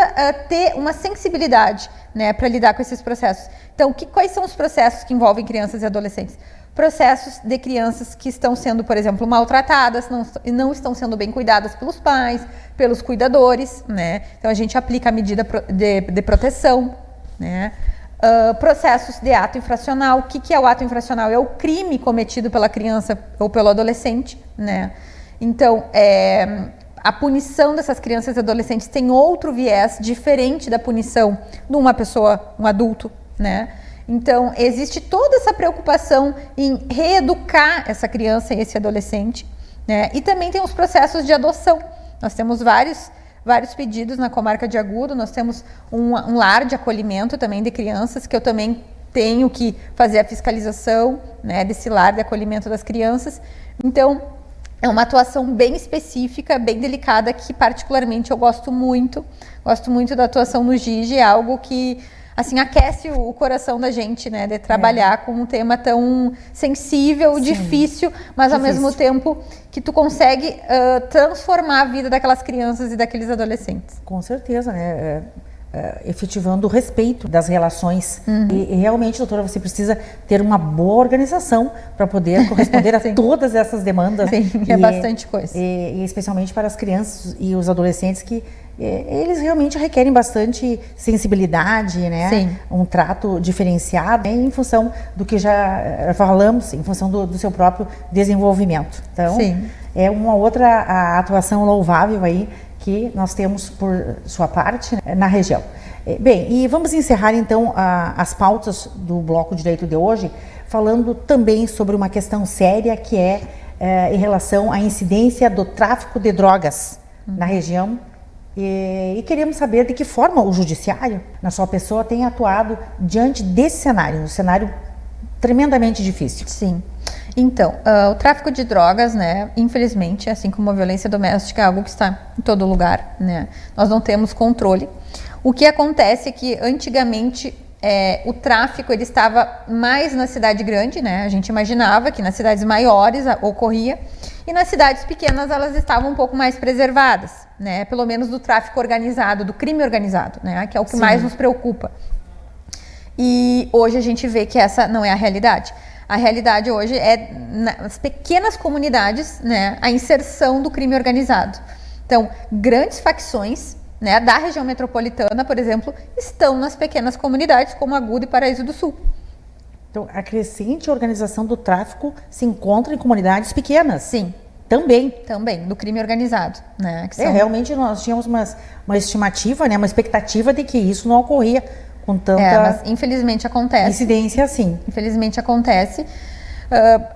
ter uma sensibilidade, né, para lidar com esses processos. Então, quais são os processos que envolvem crianças e adolescentes? Processos de crianças que estão sendo, por exemplo, maltratadas, não estão sendo bem cuidadas pelos pais, pelos cuidadores, né? Então a gente aplica a medida de proteção, né? Processos de ato infracional. O que é o ato infracional? É o crime cometido pela criança ou pelo adolescente, né? Então, a punição dessas crianças e adolescentes tem outro viés diferente da punição de uma pessoa, um adulto, né? Então, existe toda essa preocupação em reeducar essa criança e esse adolescente, né? E também tem os processos de adoção. Nós temos vários pedidos na comarca de Agudo, nós temos um lar de acolhimento também de crianças, que eu também tenho que fazer a fiscalização, né, desse lar de acolhimento das crianças. Então, é uma atuação bem específica, bem delicada, que particularmente eu gosto muito da atuação no GIGE, é algo que assim, aquece o coração da gente, né, de trabalhar com um tema tão sensível, difícil, mas ao mesmo tempo que tu consegue transformar a vida daquelas crianças e daqueles adolescentes. Com certeza, né, efetivando o respeito das relações. E realmente, doutora, você precisa ter uma boa organização para poder corresponder a todas essas demandas. Sim, é bastante coisa. E especialmente para as crianças e os adolescentes que eles realmente requerem bastante sensibilidade, né? Sim. Um trato diferenciado, em função do que já falamos, em função do seu próprio desenvolvimento. Então, sim, é uma outra atuação louvável aí que nós temos por sua parte, né, na região. Bem, e vamos encerrar então as pautas do Bloco Direito de hoje, falando também sobre uma questão séria que é em relação à incidência do tráfico de drogas na região. E queremos saber de que forma o judiciário, na sua pessoa, tem atuado diante desse cenário, um cenário tremendamente difícil. Sim. Então, o tráfico de drogas, né, infelizmente, assim como a violência doméstica, é algo que está em todo lugar, né? Nós não temos controle. O que acontece é que antigamente o tráfico ele estava mais na cidade grande, né? A gente imaginava que nas cidades maiores ocorria, e nas cidades pequenas elas estavam um pouco mais preservadas, né? Pelo menos do tráfico organizado, do crime organizado, né? Que é o que mais nos preocupa. E hoje a gente vê que essa não é a realidade. A realidade hoje é nas pequenas comunidades, né? A inserção do crime organizado. Então, grandes facções, né, da região metropolitana, por exemplo, estão nas pequenas comunidades como Agudo e Paraíso do Sul. Então, a crescente organização do tráfico se encontra em comunidades pequenas. Sim. Também, do crime organizado, né? Que realmente nós tínhamos uma estimativa, né, uma expectativa de que isso não ocorria com tanta mas infelizmente acontece. Incidência assim. Infelizmente acontece.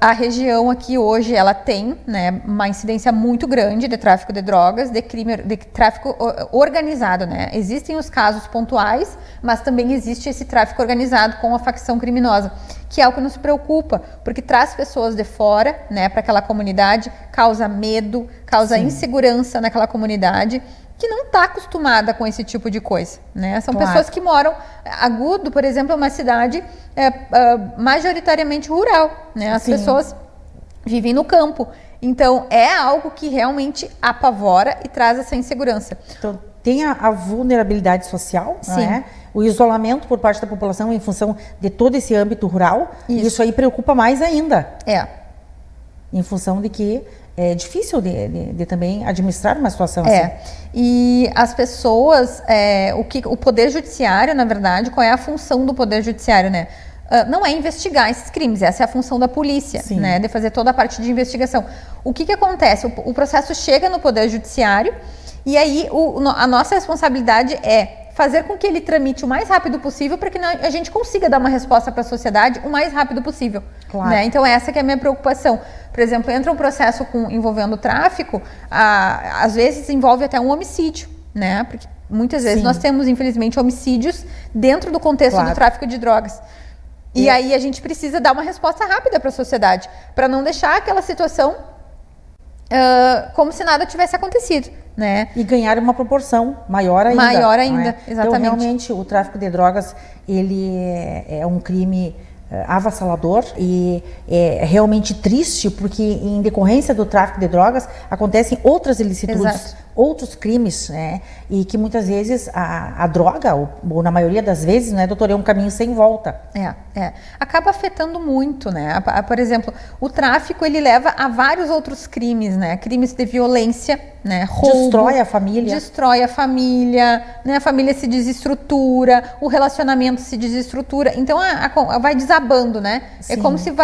A região aqui hoje ela tem, né, uma incidência muito grande de tráfico de drogas, de tráfico organizado, né? Existem os casos pontuais, mas também existe esse tráfico organizado com a facção criminosa, que é o que nos preocupa, porque traz pessoas de fora, né, para aquela comunidade, causa medo, causa insegurança naquela comunidade, que não está acostumada com esse tipo de coisa, né? São pessoas que moram... Agudo, por exemplo, é uma cidade majoritariamente rural, né? As pessoas vivem no campo. Então, é algo que realmente apavora e traz essa insegurança. Então, tem a vulnerabilidade social, né? O isolamento por parte da população em função de todo esse âmbito rural. Isso aí preocupa mais ainda. Em função de que é difícil de também administrar uma situação assim. E as pessoas, o Poder Judiciário, na verdade, qual é a função do Poder Judiciário, né? Não é investigar esses crimes, essa é a função da polícia, né? De fazer toda a parte de investigação. O que acontece? O processo chega no Poder Judiciário e aí a nossa responsabilidade é fazer com que ele tramite o mais rápido possível para que a gente consiga dar uma resposta para a sociedade o mais rápido possível. Né? Então, essa que é a minha preocupação. Por exemplo, entra um processo envolvendo tráfico, às vezes envolve até um homicídio, né? Porque muitas vezes nós temos, infelizmente, homicídios dentro do contexto do tráfico de drogas. E aí a gente precisa dar uma resposta rápida para a sociedade, para não deixar aquela situação como se nada tivesse acontecido. Né? E ganhar uma proporção maior ainda. Exatamente. Então, realmente, o tráfico de drogas, ele é um crime avassalador e é realmente triste, porque em decorrência do tráfico de drogas acontecem outras ilicitudes, outros crimes, né? E que muitas vezes a droga, ou na maioria das vezes, né, doutor, é um caminho sem volta. Acaba afetando muito, né? Por exemplo, o tráfico, ele leva a vários outros crimes, né? Crimes de violência, né? Roubo, destrói a família. Né? A família se desestrutura, o relacionamento se desestrutura, então vai desabando, né? É como se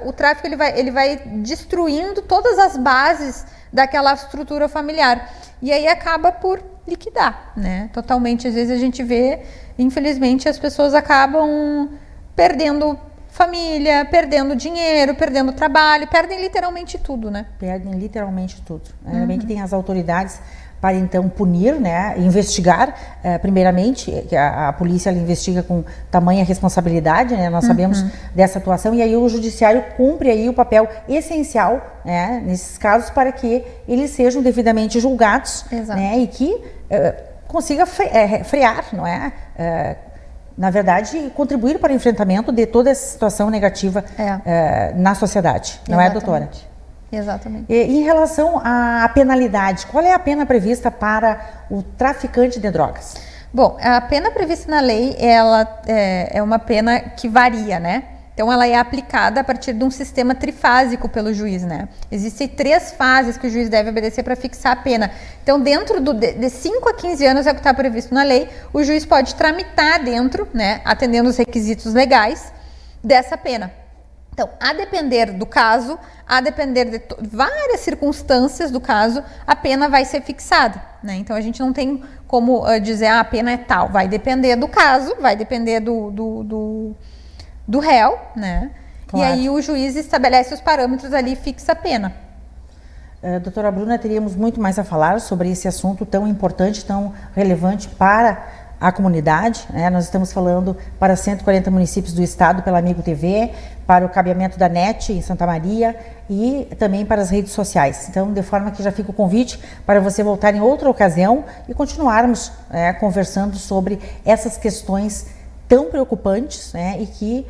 o tráfico ele vai destruindo todas as bases daquela estrutura familiar. E aí acaba por liquidar, né? Totalmente. Às vezes a gente vê, infelizmente, as pessoas acabam perdendo família, perdendo dinheiro, perdendo trabalho, perdem literalmente tudo, né? Perdem literalmente tudo. Ainda bem que tem as autoridades para então punir, né, investigar, primeiramente, a polícia ela investiga com tamanha responsabilidade, né, nós sabemos dessa atuação, e aí o judiciário cumpre aí o papel essencial, né, nesses casos, para que eles sejam devidamente julgados, né, e que consiga frear, não é? Na verdade, contribuir para o enfrentamento de toda essa situação negativa na sociedade, não é, doutora? Exatamente. Em relação à penalidade, qual é a pena prevista para o traficante de drogas? Bom, a pena prevista na lei, ela é uma pena que varia, né? Então, ela é aplicada a partir de um sistema trifásico pelo juiz, né? Existem 3 fases que o juiz deve obedecer para fixar a pena. Então, dentro de 5 a 15 anos, é o que está previsto na lei, o juiz pode tramitar dentro, né, atendendo os requisitos legais dessa pena. Então, a depender do caso, a depender de várias circunstâncias do caso, a pena vai ser fixada, né? Então, a gente não tem como dizer, a pena é tal. Vai depender do caso, vai depender do réu, né? Claro. E aí o juiz estabelece os parâmetros ali e fixa a pena. Doutora Bruna, teríamos muito mais a falar sobre esse assunto tão importante, tão relevante para a comunidade, né? Nós estamos falando para 140 municípios do estado pela Amigo TV, para o cabeamento da NET em Santa Maria e também para as redes sociais. Então, de forma que já fica o convite para você voltar em outra ocasião e continuarmos conversando sobre essas questões tão preocupantes, né, e que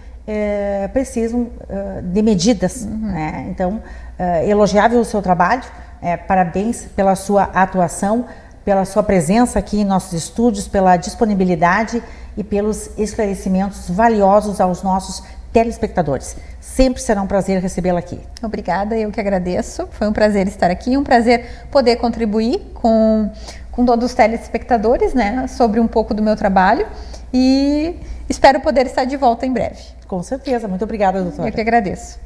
precisam de medidas. Né? Então, elogiável o seu trabalho, parabéns pela sua atuação, pela sua presença aqui em nossos estúdios, pela disponibilidade e pelos esclarecimentos valiosos aos nossos telespectadores. Sempre será um prazer recebê-la aqui. Obrigada, eu que agradeço. Foi um prazer estar aqui, um prazer poder contribuir com todos os telespectadores, né, sobre um pouco do meu trabalho, e espero poder estar de volta em breve. Com certeza. Muito obrigada, doutora. Eu que agradeço.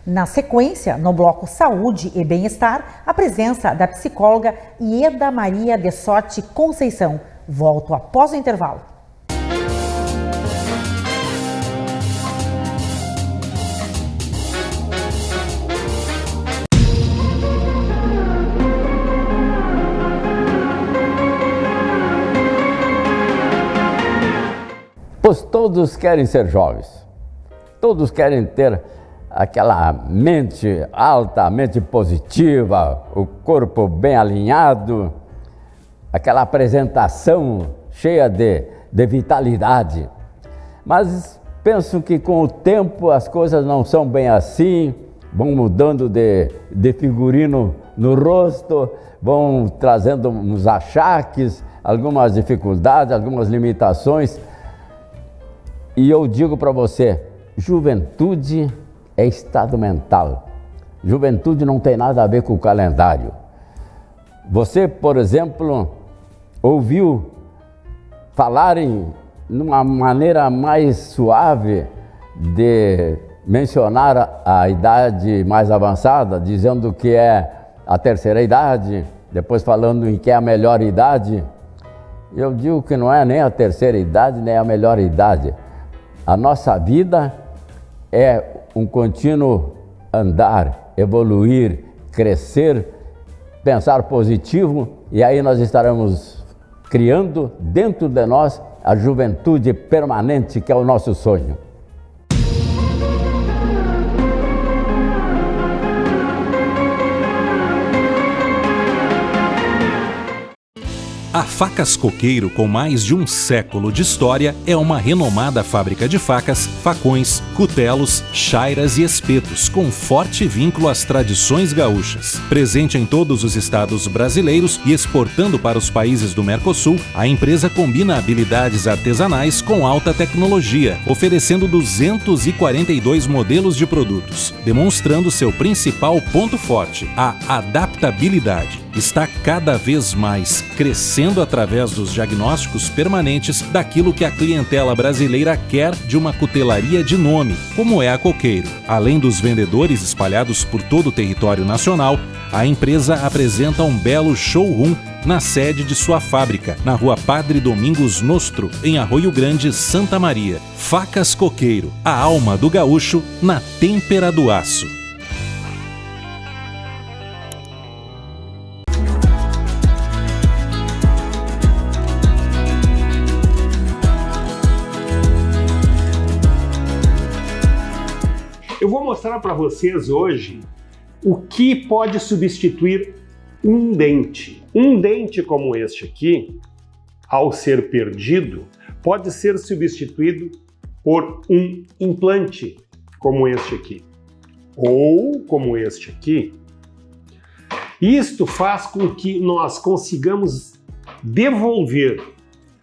Na sequência, no bloco Saúde e Bem-Estar, a presença da psicóloga Ieda Maria de Sorte Conceição. Volto após o intervalo. Pois todos querem ser jovens, todos querem ter aquela mente alta, mente positiva, o corpo bem alinhado, aquela apresentação cheia de vitalidade. Mas penso que com o tempo as coisas não são bem assim, vão mudando de figurino no rosto, vão trazendo uns achaques, algumas dificuldades, algumas limitações. E eu digo para você, juventude é estado mental. Juventude não tem nada a ver com o calendário. Você, por exemplo, ouviu falarem numa maneira mais suave de mencionar a idade mais avançada, dizendo que é a terceira idade, depois falando em que é a melhor idade. Eu digo que não é nem a terceira idade, nem a melhor idade. A nossa vida é um contínuo andar, evoluir, crescer, pensar positivo, e aí nós estaremos criando dentro de nós a juventude permanente, que é o nosso sonho. A Facas Coqueiro, com mais de um século de história, é uma renomada fábrica de facas, facões, cutelos, chairas e espetos, com forte vínculo às tradições gaúchas. Presente em todos os estados brasileiros e exportando para os países do Mercosul, a empresa combina habilidades artesanais com alta tecnologia, oferecendo 242 modelos de produtos, demonstrando seu principal ponto forte, a adaptabilidade. Está cada vez mais crescendo através dos diagnósticos permanentes daquilo que a clientela brasileira quer de uma cutelaria de nome, como é a Coqueiro. Além dos vendedores espalhados por todo o território nacional, a empresa apresenta um belo showroom na sede de sua fábrica, na Rua Padre Domingos Nostro, em Arroio Grande, Santa Maria. Facas Coqueiro, a alma do gaúcho na têmpera do aço. Eu vou mostrar para vocês hoje o que pode substituir um dente. Um dente como este aqui, ao ser perdido, pode ser substituído por um implante como este aqui, ou como este aqui. Isto faz com que nós consigamos devolver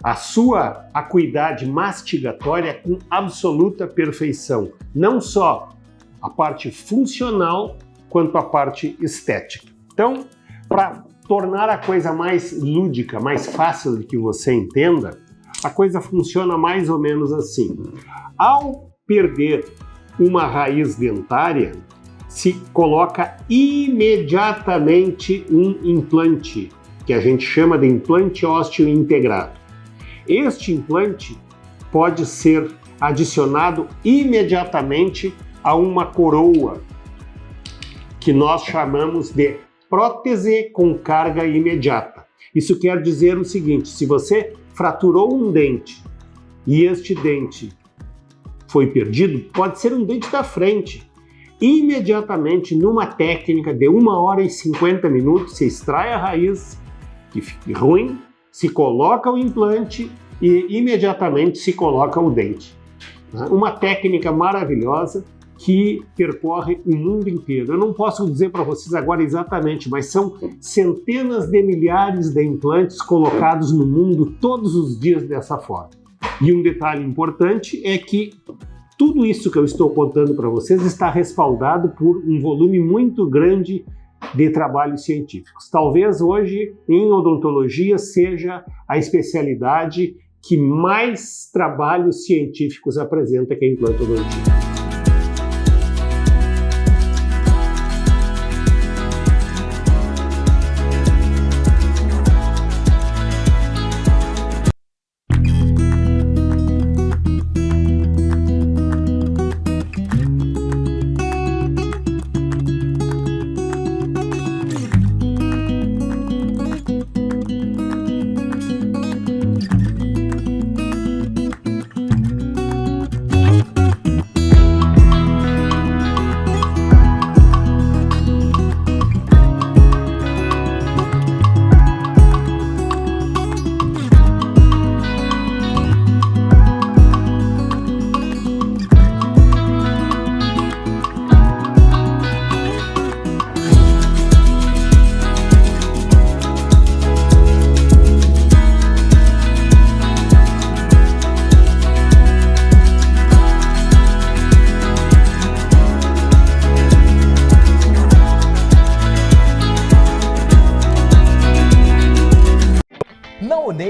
a sua acuidade mastigatória com absoluta perfeição, não só a parte funcional quanto a parte estética. Então, para tornar a coisa mais lúdica, mais fácil de que você entenda, a coisa funciona mais ou menos assim. Ao perder uma raiz dentária, se coloca imediatamente um implante, que a gente chama de implante ósseo integrado. Este implante pode ser adicionado imediatamente a uma coroa, que nós chamamos de prótese com carga imediata. Isso quer dizer o seguinte: se você fraturou um dente e este dente foi perdido, pode ser um dente da frente. Imediatamente, numa técnica de 1 hora e 50 minutos, se extrai a raiz que fica ruim, se coloca o implante e imediatamente se coloca o dente. Uma técnica maravilhosa que percorre o mundo inteiro. Eu não posso dizer para vocês agora exatamente, mas são centenas de milhares de implantes colocados no mundo todos os dias dessa forma. E um detalhe importante é que tudo isso que eu estou contando para vocês está respaldado por um volume muito grande de trabalhos científicos. Talvez hoje, em odontologia, seja a especialidade que mais trabalhos científicos apresenta, que é a implantologia.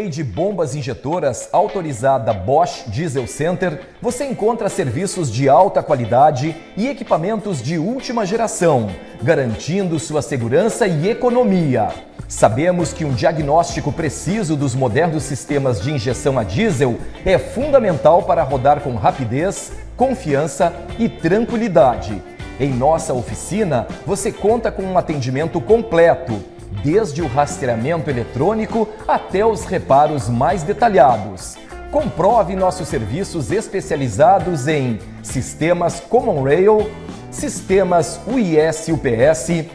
De bombas injetoras autorizada Bosch Diesel Center, você encontra serviços de alta qualidade e equipamentos de última geração, garantindo sua segurança e economia. Sabemos que um diagnóstico preciso dos modernos sistemas de injeção a diesel é fundamental para rodar com rapidez, confiança e tranquilidade. Em nossa oficina, você conta com um atendimento completo, desde o rastreamento eletrônico até os reparos mais detalhados. Comprove nossos serviços especializados em sistemas Common Rail, sistemas UIS-UPS,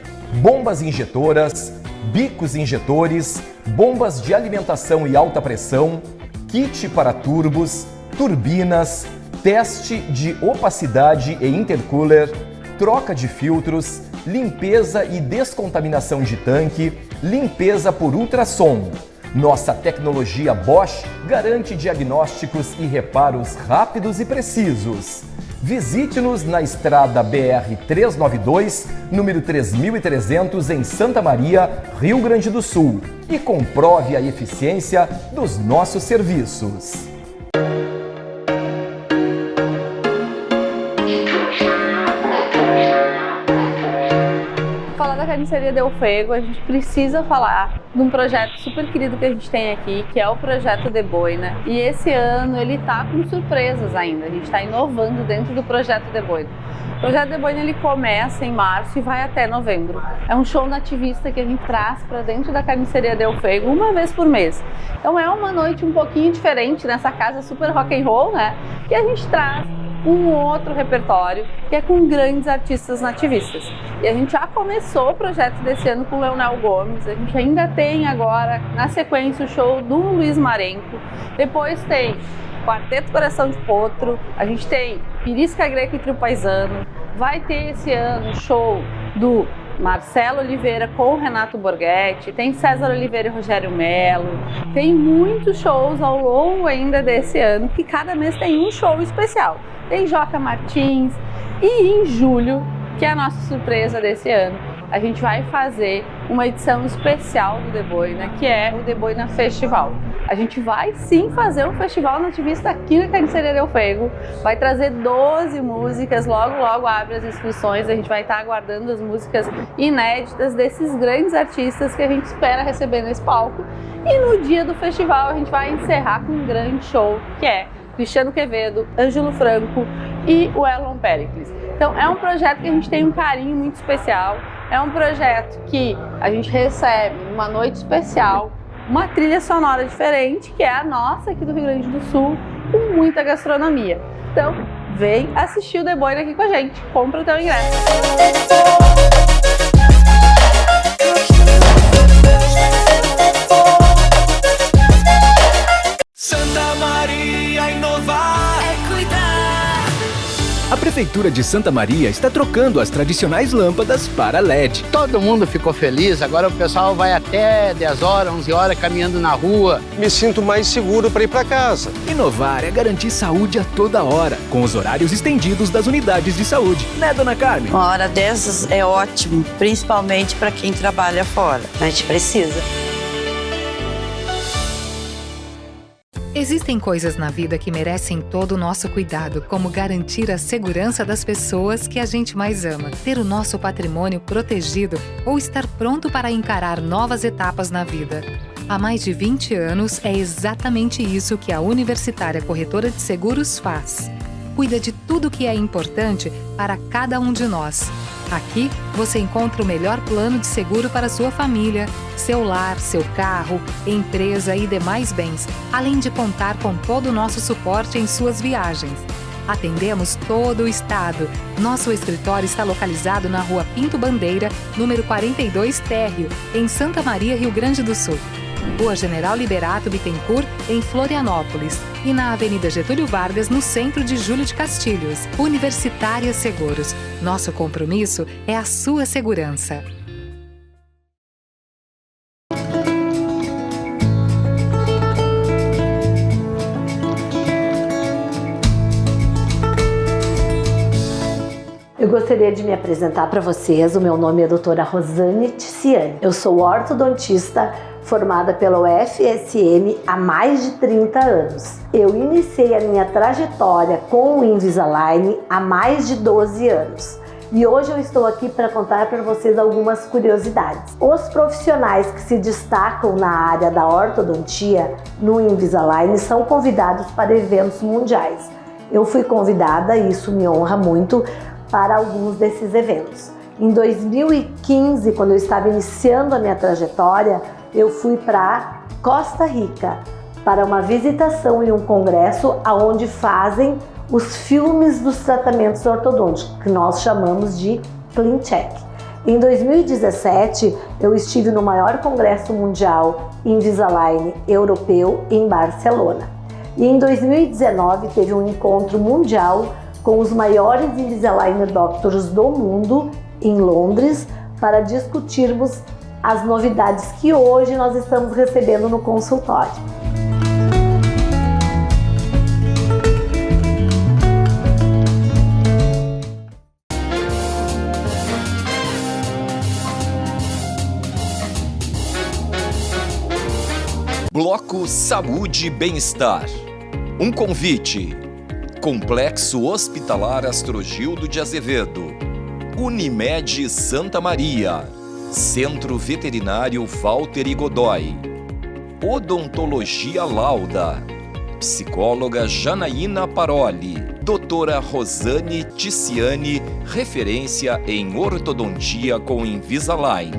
bombas injetoras, bicos injetores, bombas de alimentação e alta pressão, kit para turbos, turbinas, teste de opacidade e intercooler, troca de filtros, limpeza e descontaminação de tanque, limpeza por ultrassom. Nossa tecnologia Bosch garante diagnósticos e reparos rápidos e precisos. Visite-nos na estrada BR-392, número 3300, em Santa Maria, Rio Grande do Sul, e comprove a eficiência dos nossos serviços. Carniceria Del Fuego, a gente precisa falar de um projeto super querido que a gente tem aqui, que é o Projeto de Boina. E esse ano ele tá com surpresas ainda, a gente está inovando dentro do Projeto de Boina. O Projeto de Boina ele começa em março e vai até novembro. É um show nativista que a gente traz para dentro da Carniceria Del Fuego uma vez por mês. Então é uma noite um pouquinho diferente nessa casa super rock and roll, né? Que a gente traz um outro repertório que é com grandes artistas nativistas. E a gente já começou o projeto desse ano com o Leonel Gomes, a gente ainda tem agora, na sequência, o show do Luiz Marenco, depois tem Quarteto Coração de Potro, a gente tem Pirisca Greco e Trio Paisano, vai ter esse ano o show do Marcelo Oliveira com o Renato Borghetti, tem César Oliveira e Rogério Melo, tem muitos shows ao longo ainda desse ano, que cada mês tem um show especial. Tem Joca Martins e em julho, que é a nossa surpresa desse ano, a gente vai fazer uma edição especial do The Boina, que é o The Boina Festival. A gente vai sim fazer um festival nativista aqui na Carniceria Del Fuego, vai trazer 12 músicas, logo abre as inscrições, a gente vai estar aguardando as músicas inéditas desses grandes artistas que a gente espera receber nesse palco. E no dia do festival a gente vai encerrar com um grande show, que é Cristiano Quevedo, Ângelo Franco e o Elon Pericles. Então é um projeto que a gente tem um carinho muito especial, é um projeto que a gente recebe uma noite especial, uma trilha sonora diferente, que é a nossa aqui do Rio Grande do Sul, com muita gastronomia. Então vem assistir o The Boina aqui com a gente, compra o teu ingresso. Santa Prefeitura de Santa Maria está trocando as tradicionais lâmpadas para LED. Todo mundo ficou feliz, agora o pessoal vai até 10 horas, 11 horas caminhando na rua. Me sinto mais seguro para ir para casa. Inovar é garantir saúde a toda hora, com os horários estendidos das unidades de saúde. Né, dona Carmen? Uma hora dessas é ótimo, principalmente para quem trabalha fora. A gente precisa. Existem coisas na vida que merecem todo o nosso cuidado, como garantir a segurança das pessoas que a gente mais ama, ter o nosso patrimônio protegido ou estar pronto para encarar novas etapas na vida. Há mais de 20 anos, é exatamente isso que a Universitária Corretora de Seguros faz. Cuida de tudo que é importante para cada um de nós. Aqui, você encontra o melhor plano de seguro para sua família, seu lar, seu carro, empresa e demais bens, além de contar com todo o nosso suporte em suas viagens. Atendemos todo o estado. Nosso escritório está localizado na Rua Pinto Bandeira, número 42 Térreo, em Santa Maria, Rio Grande do Sul. Rua General Liberato Bittencourt, em Florianópolis. E na Avenida Getúlio Vargas, no centro de Júlio de Castilhos. Universitária Seguros. Nosso compromisso é a sua segurança. Eu gostaria de me apresentar para vocês. O meu nome é doutora Rosane Ticiani. Eu sou ortodontista formada pela UFSM há mais de 30 anos. Eu iniciei a minha trajetória com o Invisalign há mais de 12 anos. E hoje eu estou aqui para contar para vocês algumas curiosidades. Os profissionais que se destacam na área da ortodontia no Invisalign são convidados para eventos mundiais. Eu fui convidada, e isso me honra muito, para alguns desses eventos. Em 2015, quando eu estava iniciando a minha trajetória, eu fui para Costa Rica para uma visitação e um congresso onde fazem os filmes dos tratamentos ortodônticos, que nós chamamos de CleanCheck. Em 2017, eu estive no maior congresso mundial Invisalign europeu em Barcelona. E em 2019 teve um encontro mundial com os maiores Invisalign Doctors do mundo em Londres para discutirmos as novidades que hoje nós estamos recebendo no consultório. Bloco Saúde e Bem-Estar. Um convite. Complexo Hospitalar Astrogildo de Azevedo. Unimed Santa Maria. Centro Veterinário Walter e Godoy. Odontologia Lauda. Psicóloga Janaína Paroli. Doutora Rosane Ticiani, referência em ortodontia com Invisalign.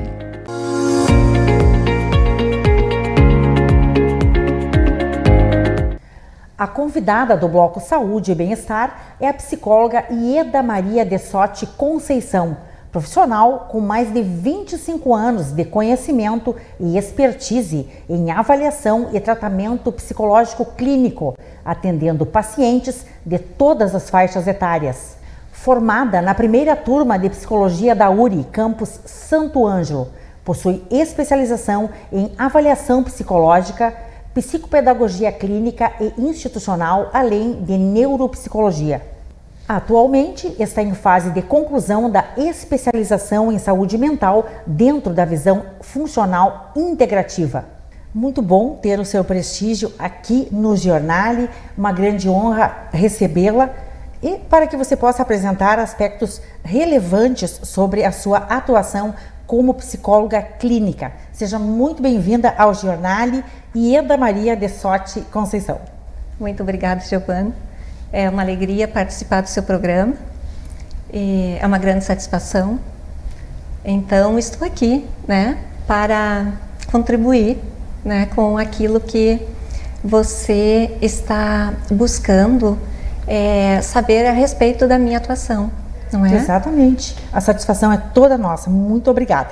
A convidada do Bloco Saúde e Bem-Estar é a psicóloga Ieda Maria Dessotti Conceição, profissional com mais de 25 anos de conhecimento e expertise em avaliação e tratamento psicológico clínico, atendendo pacientes de todas as faixas etárias. Formada na primeira turma de psicologia da URI, campus Santo Ângelo, possui especialização em avaliação psicológica, psicopedagogia clínica e institucional, além de neuropsicologia. Atualmente está em fase de conclusão da especialização em saúde mental dentro da visão funcional integrativa. Muito bom ter o seu prestígio aqui no Giornale, uma grande honra recebê-la e para que você possa apresentar aspectos relevantes sobre a sua atuação como psicóloga clínica. Seja muito bem-vinda ao Giornale, Ieda Maria Dessotti Conceição. Muito obrigada, Giovana. É uma alegria participar do seu programa. É uma grande satisfação. Então, estou aqui, né, para contribuir, né, com aquilo que você está buscando saber a respeito da minha atuação. Não é? Exatamente. A satisfação é toda nossa. Muito obrigada.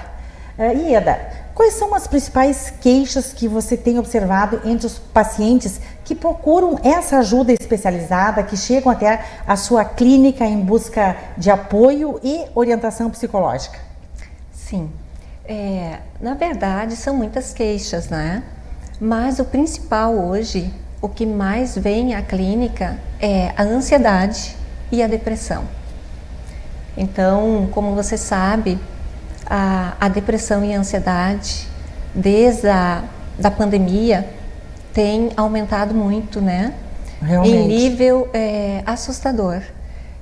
Ieda, Quais são as principais queixas que você tem observado entre os pacientes que procuram essa ajuda especializada, que chegam até a sua clínica em busca de apoio e orientação psicológica? Sim, na verdade são muitas queixas, né? Mas o principal hoje, o que mais vem à clínica é a ansiedade e a depressão. Então, como você sabe, a depressão e a ansiedade, desde a pandemia, tem aumentado muito, né? Realmente. Em nível assustador.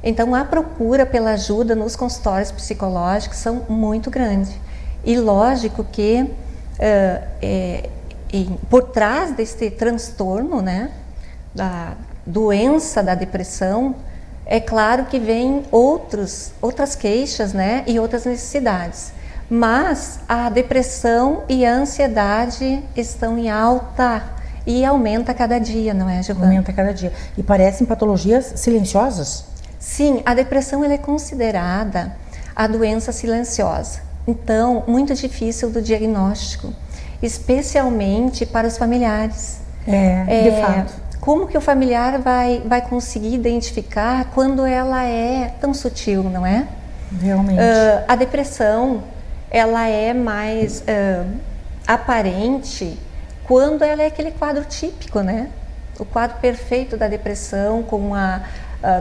Então, a procura pela ajuda nos consultórios psicológicos são muito grande. E lógico que por trás desse transtorno, né, da doença da depressão, é claro que vem outras queixas, né, e outras necessidades. Mas a depressão e a ansiedade estão em alta e aumenta a cada dia, não é, Giovana? Aumenta a cada dia. E parecem patologias silenciosas? Sim, a depressão ela é considerada a doença silenciosa. Então, muito difícil do diagnóstico, especialmente para os familiares. De fato. Como que o familiar vai conseguir identificar quando ela é tão sutil, não é? Realmente. A depressão, ela é mais aparente quando ela é aquele quadro típico, né? O quadro perfeito da depressão, com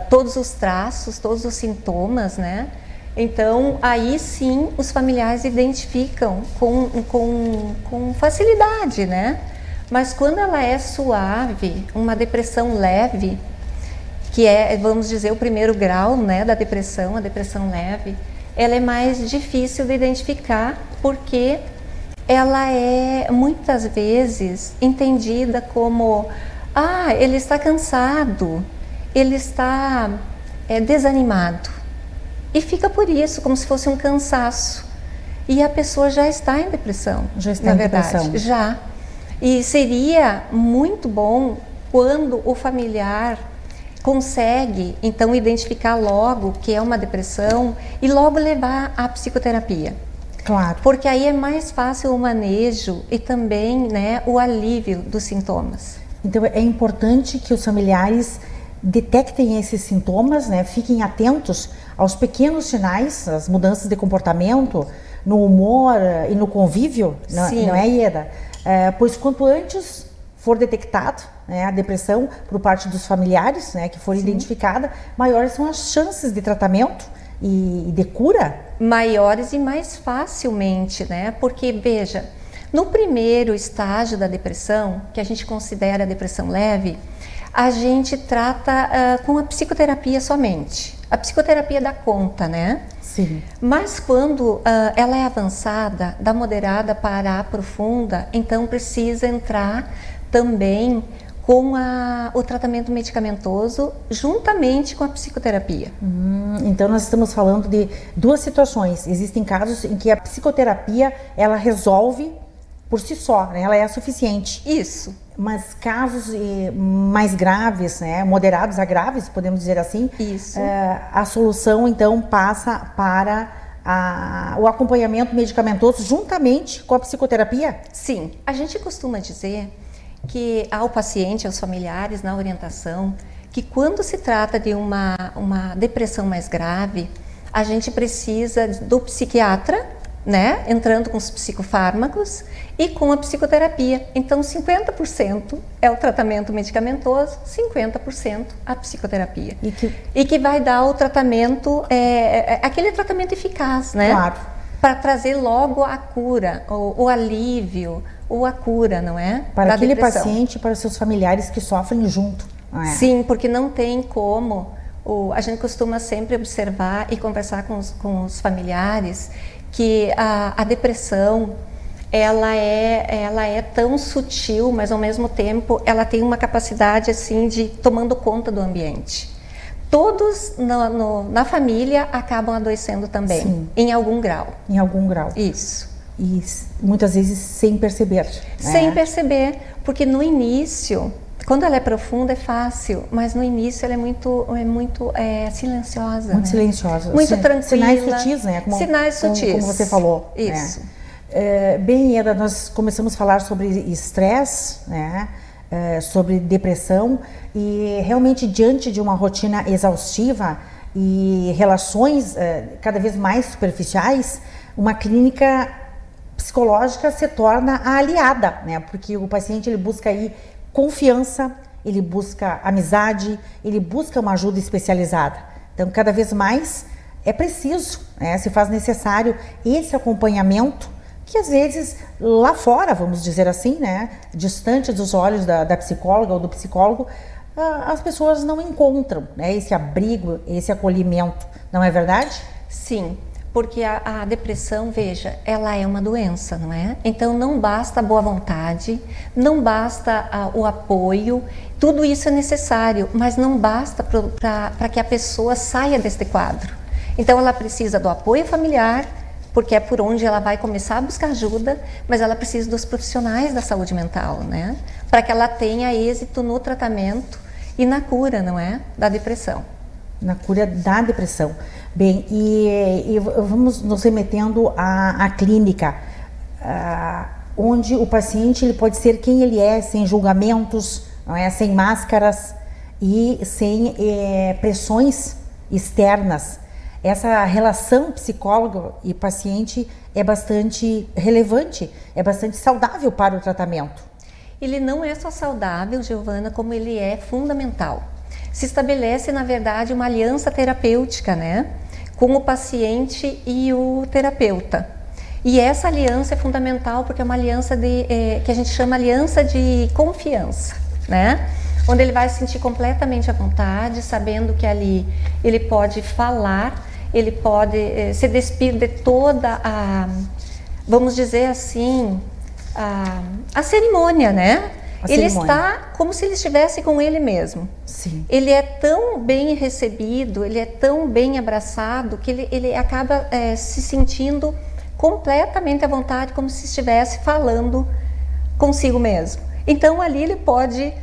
todos os traços, todos os sintomas, né? Então, aí sim, os familiares identificam com facilidade, né? Mas quando ela é suave, uma depressão leve, que é, vamos dizer, o primeiro grau, né, da depressão, a depressão leve, ela é mais difícil de identificar porque ela é muitas vezes entendida como ele está cansado, ele está desanimado. E fica por isso, como se fosse um cansaço. E a pessoa já está em depressão, já está em depressão. Já. E seria muito bom quando o familiar consegue, então, identificar logo que é uma depressão e logo levar à psicoterapia. Claro. Porque aí é mais fácil o manejo e também, né, o alívio dos sintomas. Então, é importante que os familiares detectem esses sintomas, né, fiquem atentos aos pequenos sinais, as mudanças de comportamento, no humor e no convívio, não é, Ieda? Pois quanto antes for detectado, né, a depressão por parte dos familiares, né, que for identificada, maiores são as chances de tratamento e de cura. Maiores e mais facilmente, né? Porque, veja, no primeiro estágio da depressão, que a gente considera a depressão leve, a gente trata com a psicoterapia somente. A psicoterapia dá conta, né? Sim. Mas quando ela é avançada, da moderada para a profunda, então precisa entrar também com o tratamento medicamentoso juntamente com a psicoterapia. Então nós estamos falando de duas situações. Existem casos em que a psicoterapia ela resolve por si só, né? Ela é suficiente. Isso. Mas casos mais graves, né, moderados a graves, podemos dizer assim, isso. A solução então passa para o acompanhamento medicamentoso juntamente com a psicoterapia? Sim, a gente costuma dizer que ao paciente, aos familiares, na orientação, que quando se trata de uma depressão mais grave, a gente precisa do psiquiatra, né, entrando com os psicofármacos e com a psicoterapia. Então 50% é o tratamento medicamentoso, 50% a psicoterapia. E que vai dar o tratamento, aquele tratamento eficaz, né? Claro. Para trazer logo a cura, o alívio, ou a cura, não é? Para aquele paciente e para os seus familiares que sofrem junto. Não é? Sim, porque não tem como. A gente costuma sempre observar e conversar com os familiares que a depressão ela é tão sutil, mas ao mesmo tempo ela tem uma capacidade assim de tomando conta do ambiente. Todos na família acabam adoecendo também, sim, em algum grau. Em algum grau. Isso. E muitas vezes sem perceber. Sem perceber, porque no início, quando ela é profunda é fácil, mas no início ela é muito silenciosa. Muito silenciosa. Muito tranquila. Sinais sutis, né? Sinais sutis. Como você falou. Isso. Bem, Ieda, nós começamos a falar sobre estresse, né? Sobre depressão, e realmente diante de uma rotina exaustiva e relações cada vez mais superficiais, uma clínica psicológica se torna a aliada, né? Porque o paciente ele busca aí confiança, ele busca amizade, ele busca uma ajuda especializada. Então, cada vez mais é preciso, né? Se faz necessário esse acompanhamento que às vezes lá fora, vamos dizer assim, né, distante dos olhos da psicóloga ou do psicólogo, as pessoas não encontram, né, esse abrigo, esse acolhimento, não é verdade? Sim, porque a depressão, veja, ela é uma doença, não é? Então não basta a boa vontade, não basta o apoio, tudo isso é necessário, mas não basta para que a pessoa saia deste quadro. Então ela precisa do apoio familiar, porque é por onde ela vai começar a buscar ajuda, mas ela precisa dos profissionais da saúde mental, né? Para que ela tenha êxito no tratamento e na cura, não é? Da depressão. Na cura da depressão. Bem, e vamos nos remetendo à clínica, onde o paciente ele pode ser quem ele é, sem julgamentos, não é? Sem máscaras e sem pressões externas. Essa relação psicólogo e paciente é bastante relevante, é bastante saudável para o tratamento. Ele não é só saudável, Giovana, como ele é fundamental. Se estabelece, na verdade, uma aliança terapêutica, né, com o paciente e o terapeuta. E essa aliança é fundamental porque é uma aliança que a gente chama aliança de confiança, né? Onde ele vai se sentir completamente à vontade, sabendo que ali ele pode falar, ele pode se despir de toda vamos dizer assim, a cerimônia, né? Ele está como se ele estivesse com ele mesmo. Sim. Ele é tão bem recebido, ele é tão bem abraçado, que ele acaba se sentindo completamente à vontade, como se estivesse falando consigo mesmo. Então ali ele pode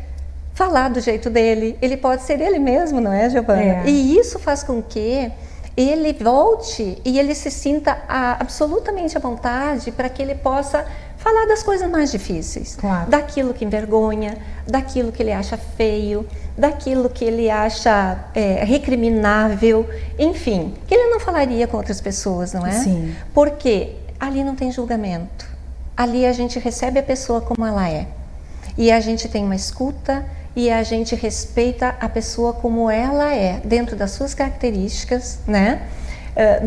falar do jeito dele, ele pode ser ele mesmo, não é, Giovana? E isso faz com que ele volte e ele se sinta absolutamente à vontade para que ele possa falar das coisas mais difíceis, claro. Daquilo que envergonha, daquilo que ele acha feio, daquilo que ele acha recriminável, enfim, que ele não falaria com outras pessoas, não é? Sim. Porque ali não tem julgamento, ali a gente recebe a pessoa como ela é e a gente tem uma escuta e a gente respeita a pessoa como ela é, dentro das suas características, né?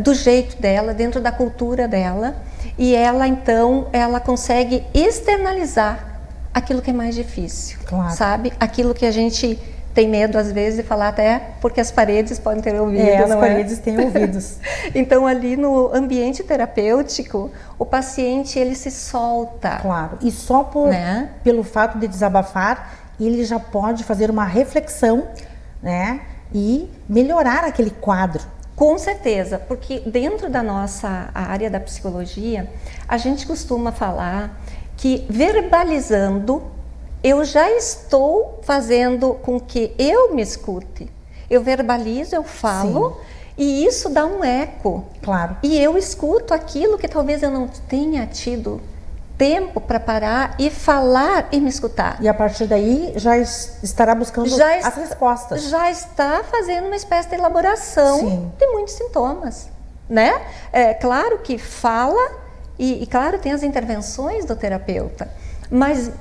Do jeito dela, dentro da cultura dela, e ela então, ela consegue externalizar aquilo que é mais difícil, claro. Sabe? Aquilo que a gente tem medo às vezes de falar, até porque as paredes podem ter ouvido, as paredes têm ouvidos. Então ali no ambiente terapêutico, o paciente ele se solta. Claro, e só pelo fato de desabafar, ele já pode fazer uma reflexão, né, e melhorar aquele quadro. Com certeza, porque dentro da nossa área da psicologia, a gente costuma falar que verbalizando, eu já estou fazendo com que eu me escute. Eu verbalizo, eu falo, sim, e isso dá um eco. Claro. E eu escuto aquilo que talvez eu não tenha tido tempo para parar e falar e me escutar. E a partir daí já estará buscando as respostas. Já está fazendo uma espécie de elaboração, sim, de muitos sintomas, né? É claro que fala e claro tem as intervenções do terapeuta, mas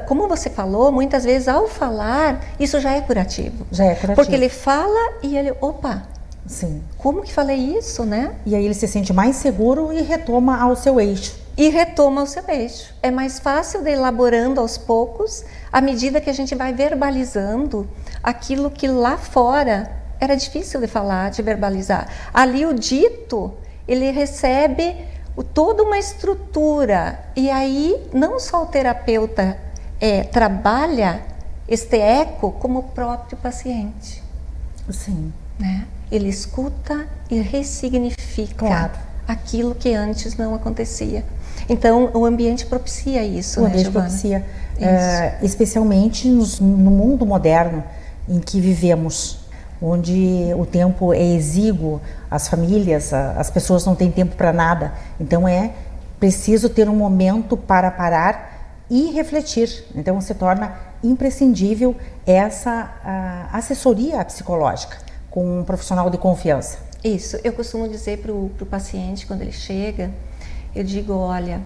como você falou, muitas vezes ao falar isso já é curativo. Já é curativo. Porque ele fala e ele, opa, sim, como que falei isso, né? E aí ele se sente mais seguro e retoma ao seu eixo. E retoma o seu eixo. É mais fácil de elaborando aos poucos, à medida que a gente vai verbalizando aquilo que lá fora era difícil de falar, de verbalizar. Ali o dito, ele recebe toda uma estrutura. E aí, não só o terapeuta trabalha este eco, como o próprio paciente. Sim. Né? Ele escuta e ressignifica aquilo que antes não acontecia. Então, o ambiente propicia isso, o ambiente propicia, especialmente no mundo moderno em que vivemos, onde o tempo é exíguo, as famílias, as pessoas não têm tempo para nada. Então, é preciso ter um momento para parar e refletir. Então se torna imprescindível essa assessoria psicológica com um profissional de confiança. Isso, eu costumo dizer para o paciente quando ele chega, eu digo, olha,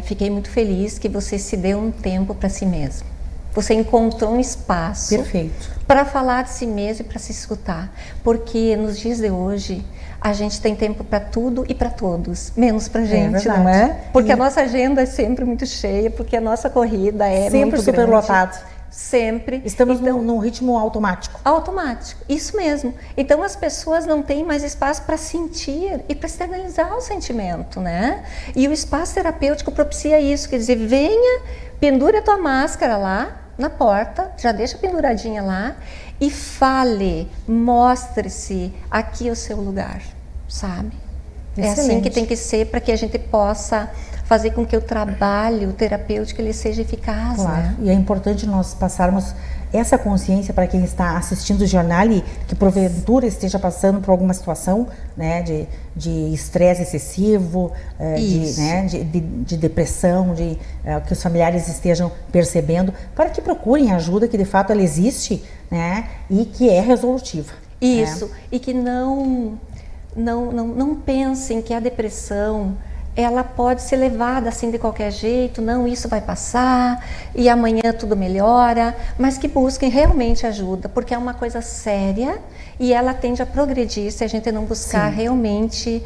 fiquei muito feliz que você se deu um tempo para si mesmo. Você encontrou um espaço para falar de si mesmo e para se escutar. Porque nos dias de hoje, a gente tem tempo para tudo e para todos, menos para gente, não é? Porque a nossa agenda é sempre muito cheia, porque a nossa corrida é sempre muito super lotada. Sempre. Estamos num ritmo automático. Automático, isso mesmo. Então as pessoas não têm mais espaço para sentir e para externalizar o sentimento, né? E o espaço terapêutico propicia isso, quer dizer, venha, pendure a tua máscara lá na porta, já deixa penduradinha lá e fale, mostre-se, aqui é o seu lugar, sabe? Excelente. É assim que tem que ser para que a gente possa fazer com que o trabalho terapêutico ele seja eficaz. Claro, né? E é importante nós passarmos essa consciência para quem está assistindo o jornal e que porventura esteja passando por alguma situação, né, de estresse excessivo, de depressão, que os familiares estejam percebendo, para que procurem ajuda, que de fato ela existe, né, e que é resolutiva. Isso, e que não pensem que a depressão ela pode ser levada assim de qualquer jeito, não, isso vai passar e amanhã tudo melhora, mas que busquem realmente ajuda, porque é uma coisa séria e ela tende a progredir se a gente não buscar realmente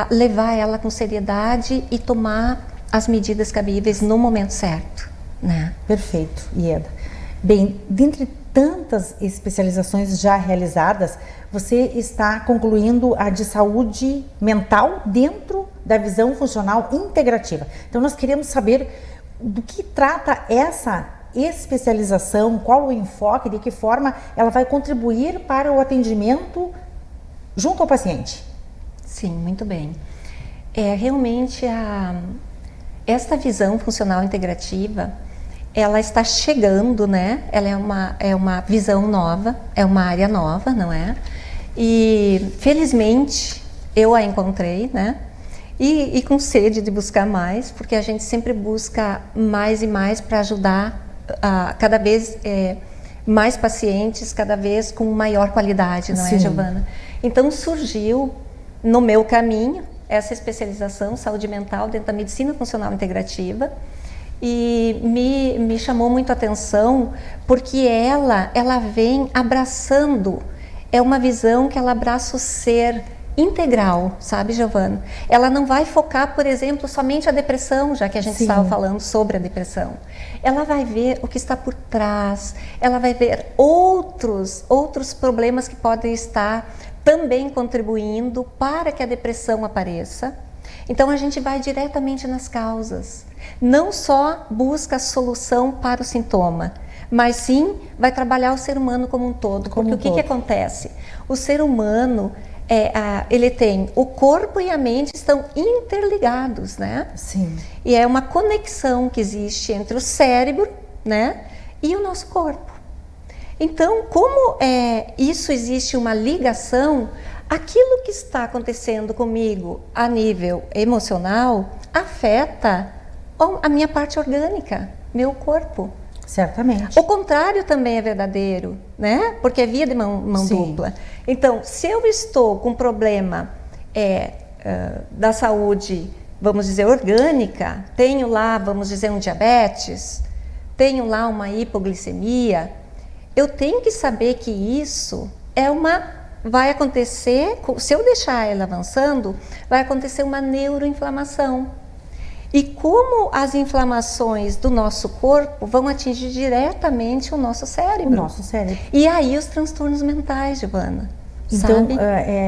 levar ela com seriedade e tomar as medidas cabíveis no momento certo, né? Perfeito, Ieda. Bem, dentre tantas especializações já realizadas, você está concluindo a de saúde mental dentro da visão funcional integrativa. Então nós queremos saber do que trata essa especialização, qual o enfoque, de que forma ela vai contribuir para o atendimento junto ao paciente. Sim, muito bem. Realmente esta visão funcional integrativa, ela está chegando, né? Ela é uma visão nova, é uma área nova, não é? E felizmente eu a encontrei, né? E com sede de buscar mais, porque a gente sempre busca mais e mais para ajudar cada vez mais pacientes, cada vez com maior qualidade, não é, Giovana? Então surgiu no meu caminho essa especialização saúde mental dentro da medicina funcional integrativa. E me chamou muito a atenção porque ela vem abraçando, é uma visão que ela abraça o ser integral, sabe, Giovana? Ela não vai focar, por exemplo, somente a depressão, já que a gente estava falando sobre a depressão. Ela vai ver o que está por trás, ela vai ver outros problemas que podem estar também contribuindo para que a depressão apareça. Então a gente vai diretamente nas causas. Não só busca a solução para o sintoma, mas sim vai trabalhar o ser humano como um todo. Porque o que acontece? O ser humano, ele tem o corpo e a mente estão interligados, né? Sim. E é uma conexão que existe entre o cérebro, né, e o nosso corpo. Então, como isso existe uma ligação, aquilo que está acontecendo comigo a nível emocional afeta a minha parte orgânica, meu corpo. Certamente. O contrário também é verdadeiro, né? Porque é via de mão dupla. Então, se eu estou com problema da saúde, vamos dizer, orgânica, tenho lá, vamos dizer, um diabetes, tenho lá uma hipoglicemia, eu tenho que saber que isso vai acontecer, se eu deixar ela avançando, vai acontecer uma neuroinflamação. E como as inflamações do nosso corpo vão atingir diretamente o nosso cérebro. O nosso cérebro. E aí os transtornos mentais, Giovana. Então, sabe?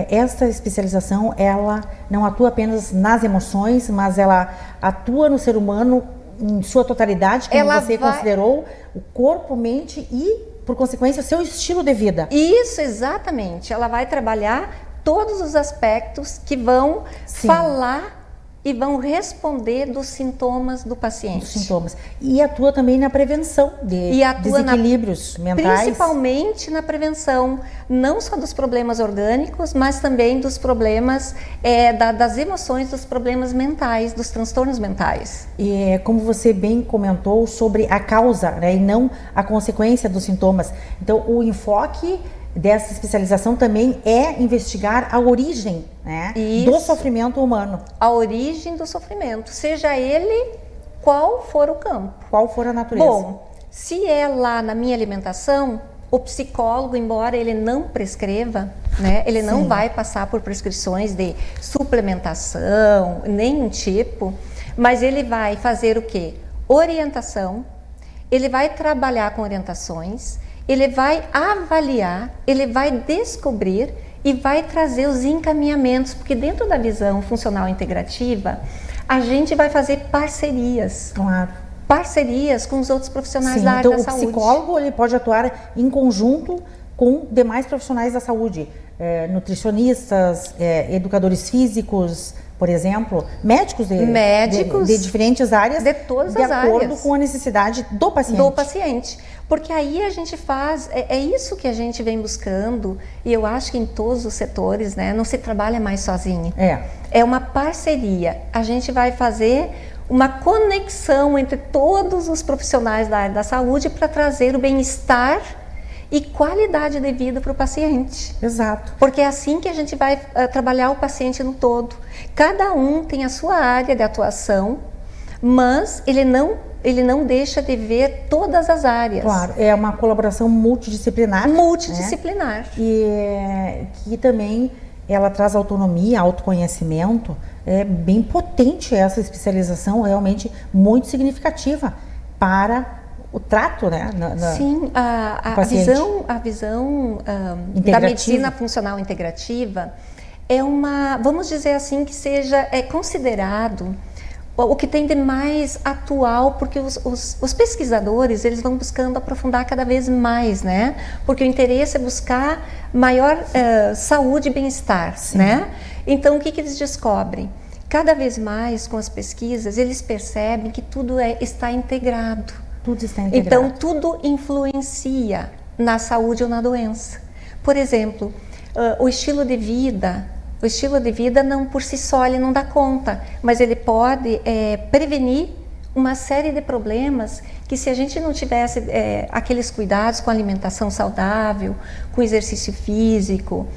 Esta especialização, ela não atua apenas nas emoções, mas ela atua no ser humano em sua totalidade, como você considerou, o corpo, mente e, por consequência, seu estilo de vida. Isso, exatamente. Ela vai trabalhar todos os aspectos que vão falar e vão responder dos sintomas do paciente. Dos sintomas. E atua também na prevenção de desequilíbrios mentais? Principalmente na prevenção, não só dos problemas orgânicos, mas também dos problemas, das emoções, dos problemas mentais, dos transtornos mentais. E como você bem comentou sobre a causa, né, e não a consequência dos sintomas. Então, o enfoque dessa especialização também é investigar a origem, né, do sofrimento humano. A origem do sofrimento, seja ele qual for o campo. Qual for a natureza. Bom, se é lá na minha alimentação, o psicólogo, embora ele não prescreva, né, ele não vai passar por prescrições de suplementação, nenhum tipo, mas ele vai fazer o quê? Orientação, ele vai trabalhar com orientações, ele vai avaliar, ele vai descobrir e vai trazer os encaminhamentos, porque dentro da visão funcional integrativa, a gente vai fazer parcerias. Claro. Parcerias com os outros profissionais da área da saúde. Então, o psicólogo ele pode atuar em conjunto com demais profissionais da saúde, nutricionistas, educadores físicos, por exemplo, médicos de diferentes áreas, de todas as áreas, de acordo com a necessidade do paciente. Do paciente. Porque aí a gente faz, é isso que a gente vem buscando, e eu acho que em todos os setores, né, não se trabalha mais sozinho. É uma parceria. A gente vai fazer uma conexão entre todos os profissionais da área da saúde para trazer o bem-estar e qualidade de vida para o paciente. Exato. Porque é assim que a gente vai trabalhar o paciente no todo. Cada um tem a sua área de atuação, mas ele não deixa de ver todas as áreas. Claro, é uma colaboração multidisciplinar. Multidisciplinar. Né? E que também ela traz autonomia, autoconhecimento. É bem potente essa especialização, realmente muito significativa para o trato, né? Sim, a visão da medicina funcional integrativa é vamos dizer assim, que seja considerado o que tem de mais atual, porque os pesquisadores, eles vão buscando aprofundar cada vez mais, né? Porque o interesse é buscar maior saúde e bem-estar, né? Então, o que eles descobrem? Cada vez mais, com as pesquisas, eles percebem que tudo está integrado. Tudo está integrado. Então, tudo influencia na saúde ou na doença. Por exemplo, o estilo de vida não por si só ele não dá conta, mas ele pode prevenir uma série de problemas que, se a gente não tivesse aqueles cuidados com alimentação saudável, com exercício físico,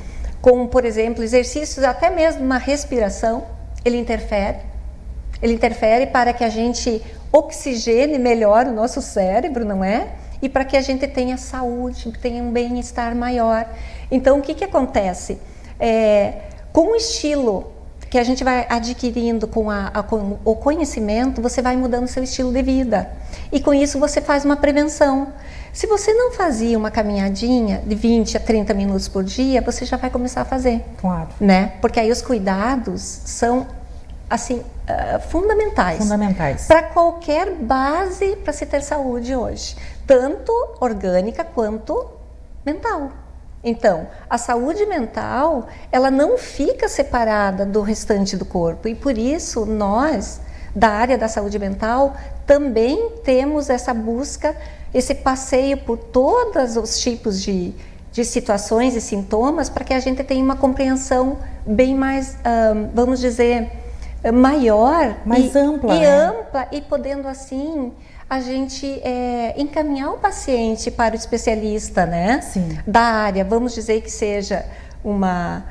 com, por exemplo, exercícios até mesmo na respiração, ele interfere para que a gente oxigene melhor o nosso cérebro, não é? E para que a gente tenha saúde, tenha um bem-estar maior. Então, o que acontece? Com o estilo que a gente vai adquirindo com o conhecimento, você vai mudando seu estilo de vida. E com isso você faz uma prevenção. Se você não fazia uma caminhadinha de 20 a 30 minutos por dia, você já vai começar a fazer. Claro. Né? Porque aí os cuidados são, assim, fundamentais. Fundamentais. Para qualquer base para se ter saúde hoje. Tanto orgânica quanto mental. Então, a saúde mental, ela não fica separada do restante do corpo. E por isso, nós, da área da saúde mental, também temos essa busca, esse passeio por todos os tipos de situações e sintomas, para que a gente tenha uma compreensão bem mais, vamos dizer, maior. Mais ampla. E ampla, e podendo assim a gente encaminhar o paciente para o especialista, né? Sim. Da área. Vamos dizer que seja uma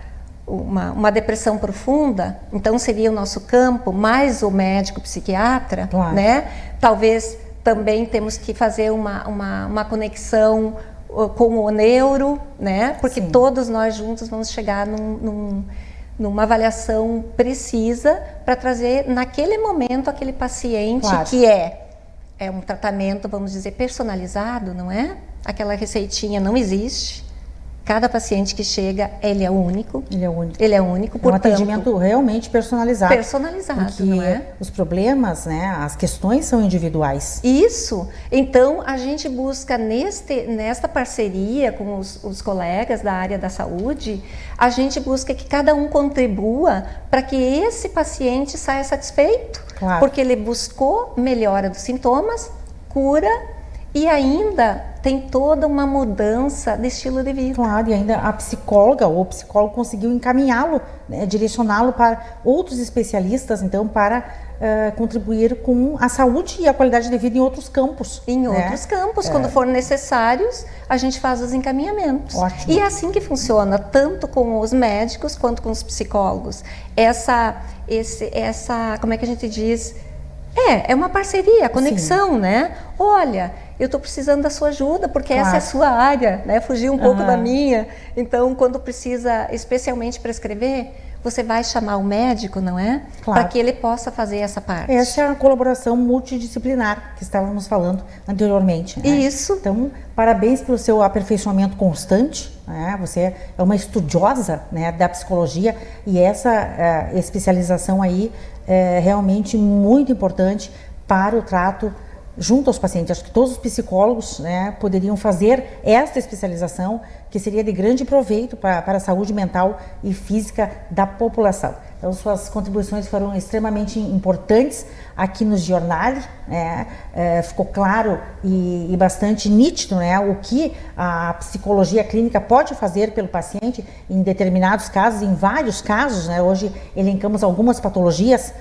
depressão profunda, então seria o nosso campo, mais o médico psiquiatra, claro, né? Talvez também temos que fazer uma conexão com o neuro, né? Porque sim, todos nós juntos vamos chegar numa avaliação precisa para trazer naquele momento aquele paciente, claro, que é um tratamento, vamos dizer, personalizado, não é? Aquela receitinha não existe. cada paciente que chega, ele é único. Ele é único. Ele é único, portanto... É um atendimento realmente personalizado. Personalizado, porque não é? Os problemas, né, as questões são individuais. Isso. Então, a gente busca nesta parceria com os colegas da área da saúde, a gente busca que cada um contribua para que esse paciente saia satisfeito. Claro. Porque ele buscou melhora dos sintomas, cura e ainda tem toda uma mudança de estilo de vida. Claro, e ainda a psicóloga ou o psicólogo conseguiu encaminhá-lo, né, direcioná-lo para outros especialistas, então, para contribuir com a saúde e a qualidade de vida em outros campos. Em outros campos, quando for necessários, a gente faz os encaminhamentos. Ótimo. E é assim que funciona, tanto com os médicos quanto com os psicólogos. Essa, como é que a gente diz? É uma parceria, conexão, né? Olha, eu estou precisando da sua ajuda, porque essa é a sua área, né? Fugir um pouco da minha. Então, quando precisa especialmente prescrever, você vai chamar o médico, não é? Claro. Para que ele possa fazer essa parte. Essa é a colaboração multidisciplinar que estávamos falando anteriormente. Né? Isso. Então, parabéns pelo seu aperfeiçoamento constante. Né? Você é uma estudiosa, né, da psicologia, e essa especialização aí é realmente muito importante para o trato junto aos pacientes. Acho que todos os psicólogos, né, poderiam fazer esta especialização, que seria de grande proveito para a saúde mental e física da população. Então, suas contribuições foram extremamente importantes aqui no Jornal, né? Ficou claro e bastante nítido, né, o que a psicologia clínica pode fazer pelo paciente em determinados casos, em vários casos, né? Hoje elencamos algumas patologias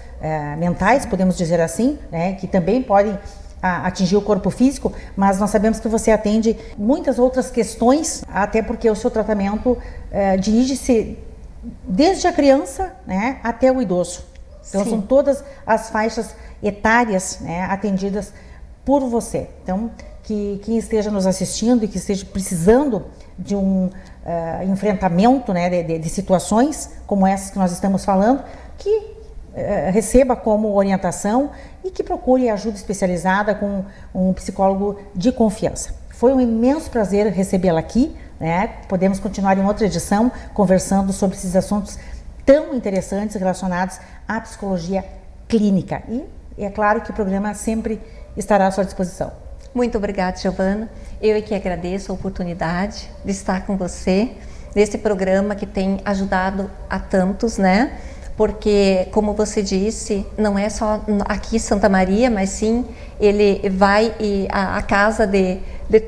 mentais, podemos dizer assim, né, que também podem atingir o corpo físico, mas nós sabemos que você atende muitas outras questões, até porque o seu tratamento dirige-se desde a criança, né, até o idoso. Então, são todas as faixas etárias, né, atendidas por você. Então, que quem esteja nos assistindo e que esteja precisando de um enfrentamento, né, de situações como essas que nós estamos falando, que receba como orientação e que procure ajuda especializada com um psicólogo de confiança. Foi um imenso prazer recebê-la aqui, né? Podemos continuar em outra edição conversando sobre esses assuntos tão interessantes relacionados à psicologia clínica. E é claro que o programa sempre estará à sua disposição. Muito obrigada, Giovana. Eu é que agradeço a oportunidade de estar com você nesse programa que tem ajudado a tantos, né? Porque, como você disse, não é só aqui em Santa Maria, mas sim, ele vai à casa de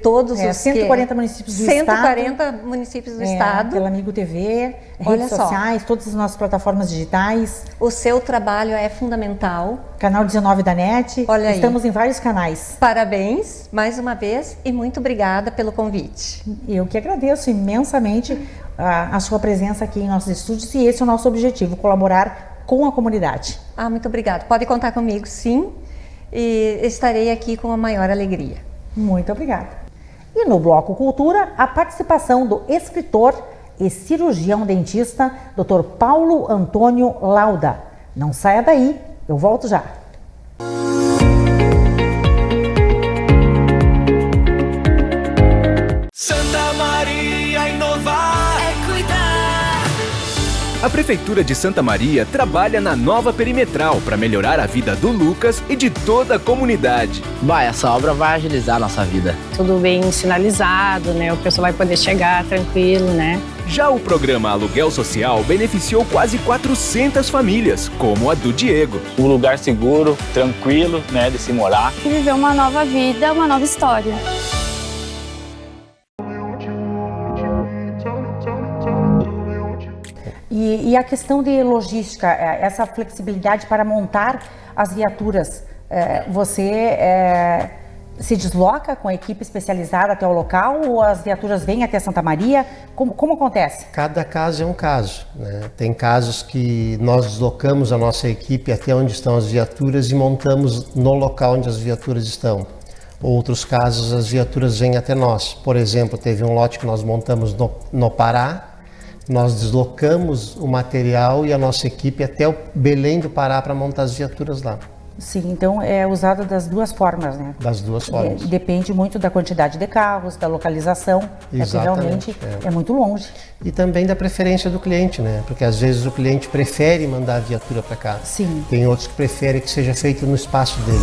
todos os 140 municípios do 140 estado. municípios do estado. Pela Amigo TV, redes sociais, todas as nossas plataformas digitais. O seu trabalho é fundamental. Canal 19 da NET. Olha aí. Estamos em vários canais. Parabéns, mais uma vez, e muito obrigada pelo convite. Eu que agradeço imensamente a sua presença aqui em nossos estúdios, e esse é o nosso objetivo, colaborar com a comunidade. Muito obrigada. Pode contar comigo, sim, e estarei aqui com a maior alegria. Muito obrigada. E no Bloco Cultura, a participação do escritor e cirurgião dentista, Dr. Paulo Antônio Lauda. Não saia daí, eu volto já. Santa Maria inovar é cuidar. A Prefeitura de Santa Maria trabalha na nova perimetral para melhorar a vida do Lucas e de toda a comunidade. Essa obra vai agilizar a nossa vida. Tudo bem sinalizado, né? O pessoal vai poder chegar tranquilo, né? Já o programa Aluguel Social beneficiou quase 400 famílias, como a do Diego. Um lugar seguro, tranquilo, né, de se morar. E viver uma nova vida, uma nova história. E a questão de logística, essa flexibilidade para montar as viaturas, você se desloca com a equipe especializada até o local, ou as viaturas vêm até Santa Maria? Como acontece? Cada caso é um caso, né? Tem casos que nós deslocamos a nossa equipe até onde estão as viaturas e montamos no local onde as viaturas estão. Outros casos, as viaturas vêm até nós. Por exemplo, teve um lote que nós montamos no Pará. Nós deslocamos o material e a nossa equipe até o Belém do Pará para montar as viaturas lá. Sim, então é usada das duas formas, né? Das duas formas. Depende muito da quantidade de carros, da localização, que realmente é muito longe. E também da preferência do cliente, né? Porque às vezes o cliente prefere mandar a viatura para cá. Sim. Tem outros que preferem que seja feito no espaço dele.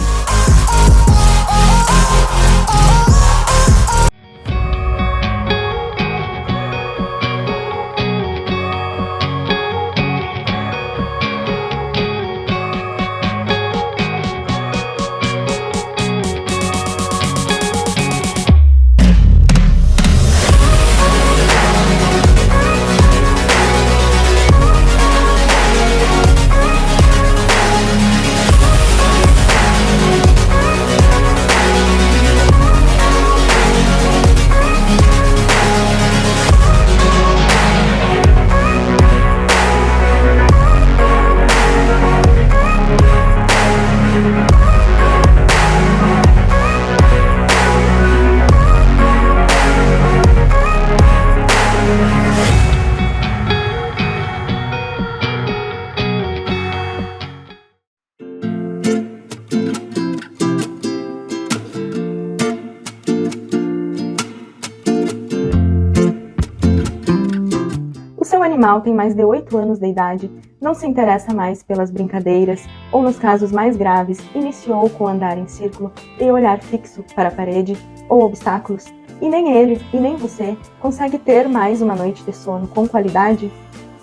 Seu animal tem mais de 8 anos de idade, não se interessa mais pelas brincadeiras ou, nos casos mais graves, iniciou com andar em círculo e olhar fixo para a parede ou obstáculos, e nem ele e nem você consegue ter mais uma noite de sono com qualidade,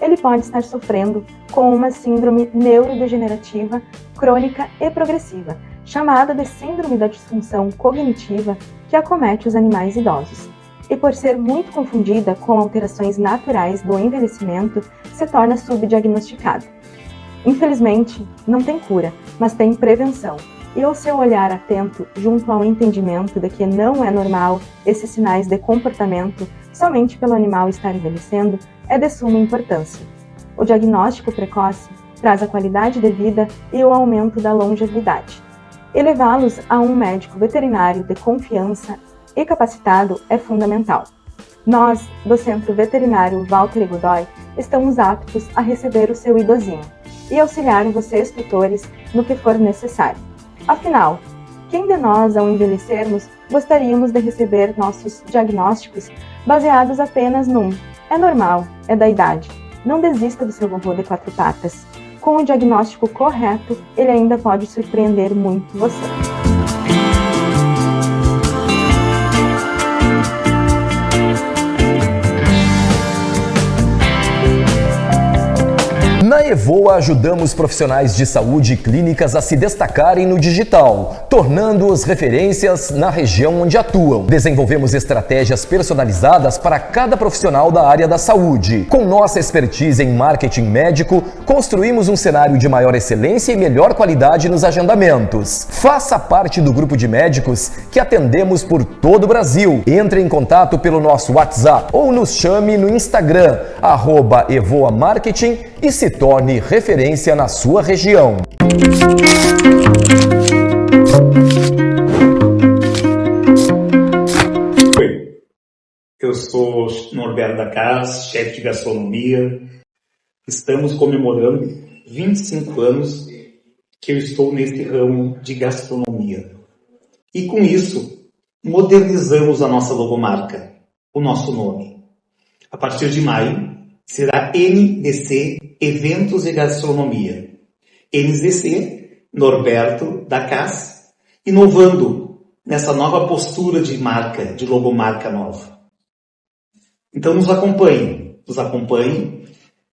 ele pode estar sofrendo com uma síndrome neurodegenerativa crônica e progressiva, chamada de síndrome da disfunção cognitiva, que acomete os animais idosos. E por ser muito confundida com alterações naturais do envelhecimento, se torna subdiagnosticada. Infelizmente, não tem cura, mas tem prevenção. E o seu olhar atento, junto ao entendimento de que não é normal esses sinais de comportamento somente pelo animal estar envelhecendo, é de suma importância. O diagnóstico precoce traz a qualidade de vida e o aumento da longevidade. E levá-los a um médico veterinário de confiança e capacitado é fundamental. Nós, do Centro Veterinário Walter Godoy, estamos aptos a receber o seu idosinho e auxiliar vocês, tutores, no que for necessário. Afinal, quem de nós, ao envelhecermos, gostaríamos de receber nossos diagnósticos baseados apenas num "é normal, é da idade"? Não desista do seu vovô de 4 patas. Com o diagnóstico correto, ele ainda pode surpreender muito você. Na Evoa, ajudamos profissionais de saúde e clínicas a se destacarem no digital, tornando-os referências na região onde atuam. Desenvolvemos estratégias personalizadas para cada profissional da área da saúde. Com nossa expertise em marketing médico, construímos um cenário de maior excelência e melhor qualidade nos agendamentos. Faça parte do grupo de médicos que atendemos por todo o Brasil. Entre em contato pelo nosso WhatsApp ou nos chame no Instagram, @evoamarketing, e se torne referência na sua região. Oi, eu sou Norberto da Casa, chefe de gastronomia. Estamos comemorando 25 anos que eu estou neste ramo de gastronomia. E com isso, modernizamos a nossa logomarca, o nosso nome. A partir de maio, será NDC Eventos e Gastronomia. NDC Norberto da Casa, inovando nessa nova postura de marca, de logomarca nova. Então nos acompanhe,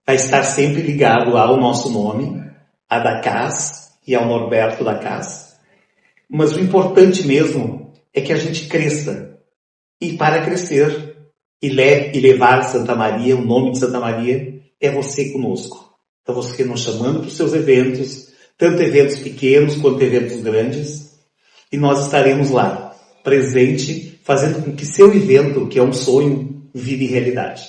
vai estar sempre ligado ao nosso nome, a da Casa e ao Norberto da Casa. Mas o importante mesmo é que a gente cresça. E para crescer e levar Santa Maria, o nome de Santa Maria, é você conosco. Então você nos chamando para os seus eventos, tanto eventos pequenos quanto eventos grandes, e nós estaremos lá, presente, fazendo com que seu evento, que é um sonho, vire realidade.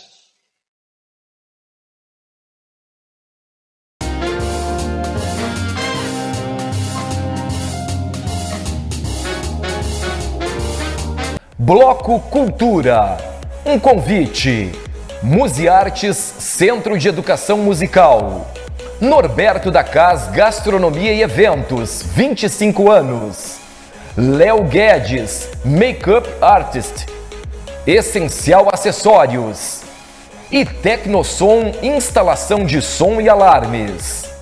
Bloco Cultura. Um convite. Museartes, Centro de Educação Musical. Norberto da Cas Gastronomia e Eventos, 25 anos. Léo Guedes, Makeup Artist. Essencial Acessórios. E Tecnosom, instalação de som e alarmes.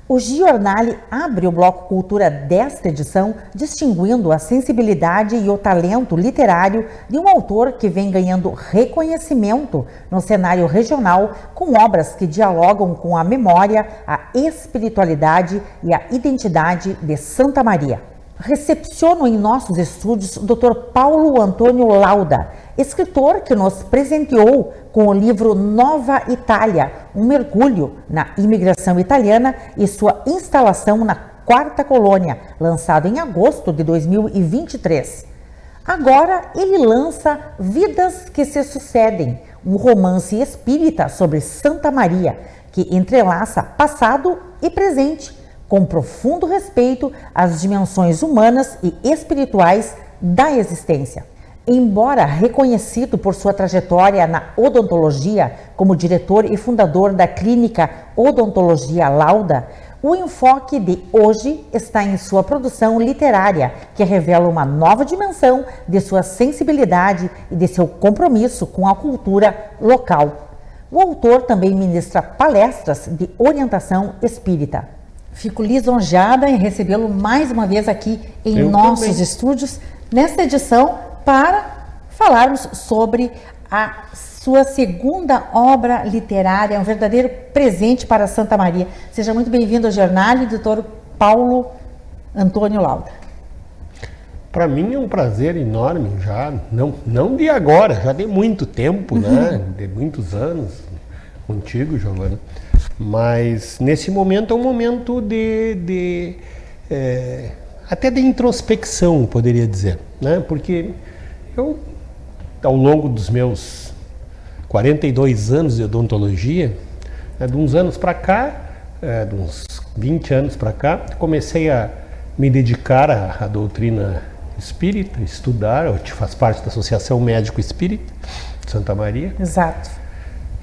O Giornale abre o Bloco Cultura desta edição, distinguindo a sensibilidade e o talento literário de um autor que vem ganhando reconhecimento no cenário regional com obras que dialogam com a memória, a espiritualidade e a identidade de Santa Maria. Recepciono em nossos estúdios o Dr. Paulo Antônio Lauda, escritor que nos presenteou com o livro Nova Itália, um mergulho na imigração italiana e sua instalação na Quarta Colônia, lançado em agosto de 2023. Agora ele lança Vidas que se Sucedem, um romance espírita sobre Santa Maria, que entrelaça passado e presente, com profundo respeito às dimensões humanas e espirituais da existência. Embora reconhecido por sua trajetória na odontologia como diretor e fundador da clínica Odontologia Lauda, o enfoque de hoje está em sua produção literária, que revela uma nova dimensão de sua sensibilidade e de seu compromisso com a cultura local. O autor também ministra palestras de orientação espírita. Fico lisonjeada em recebê-lo mais uma vez aqui em nossos estúdios, nesta edição, para falarmos sobre a sua segunda obra literária, um verdadeiro presente para Santa Maria. Seja muito bem-vindo ao Giornale, doutor Paulo Antônio Lauda. Para mim é um prazer enorme, já não de agora, já de muito tempo, né? De muitos anos contigo, Giovana. Mas nesse momento é um momento até de introspecção, poderia dizer, né? Porque eu, ao longo dos meus 42 anos de odontologia, de uns anos para cá, de uns 20 anos para cá, comecei a me dedicar à doutrina espírita, estudar, eu faço parte da Associação Médico Espírita Santa Maria. Exato.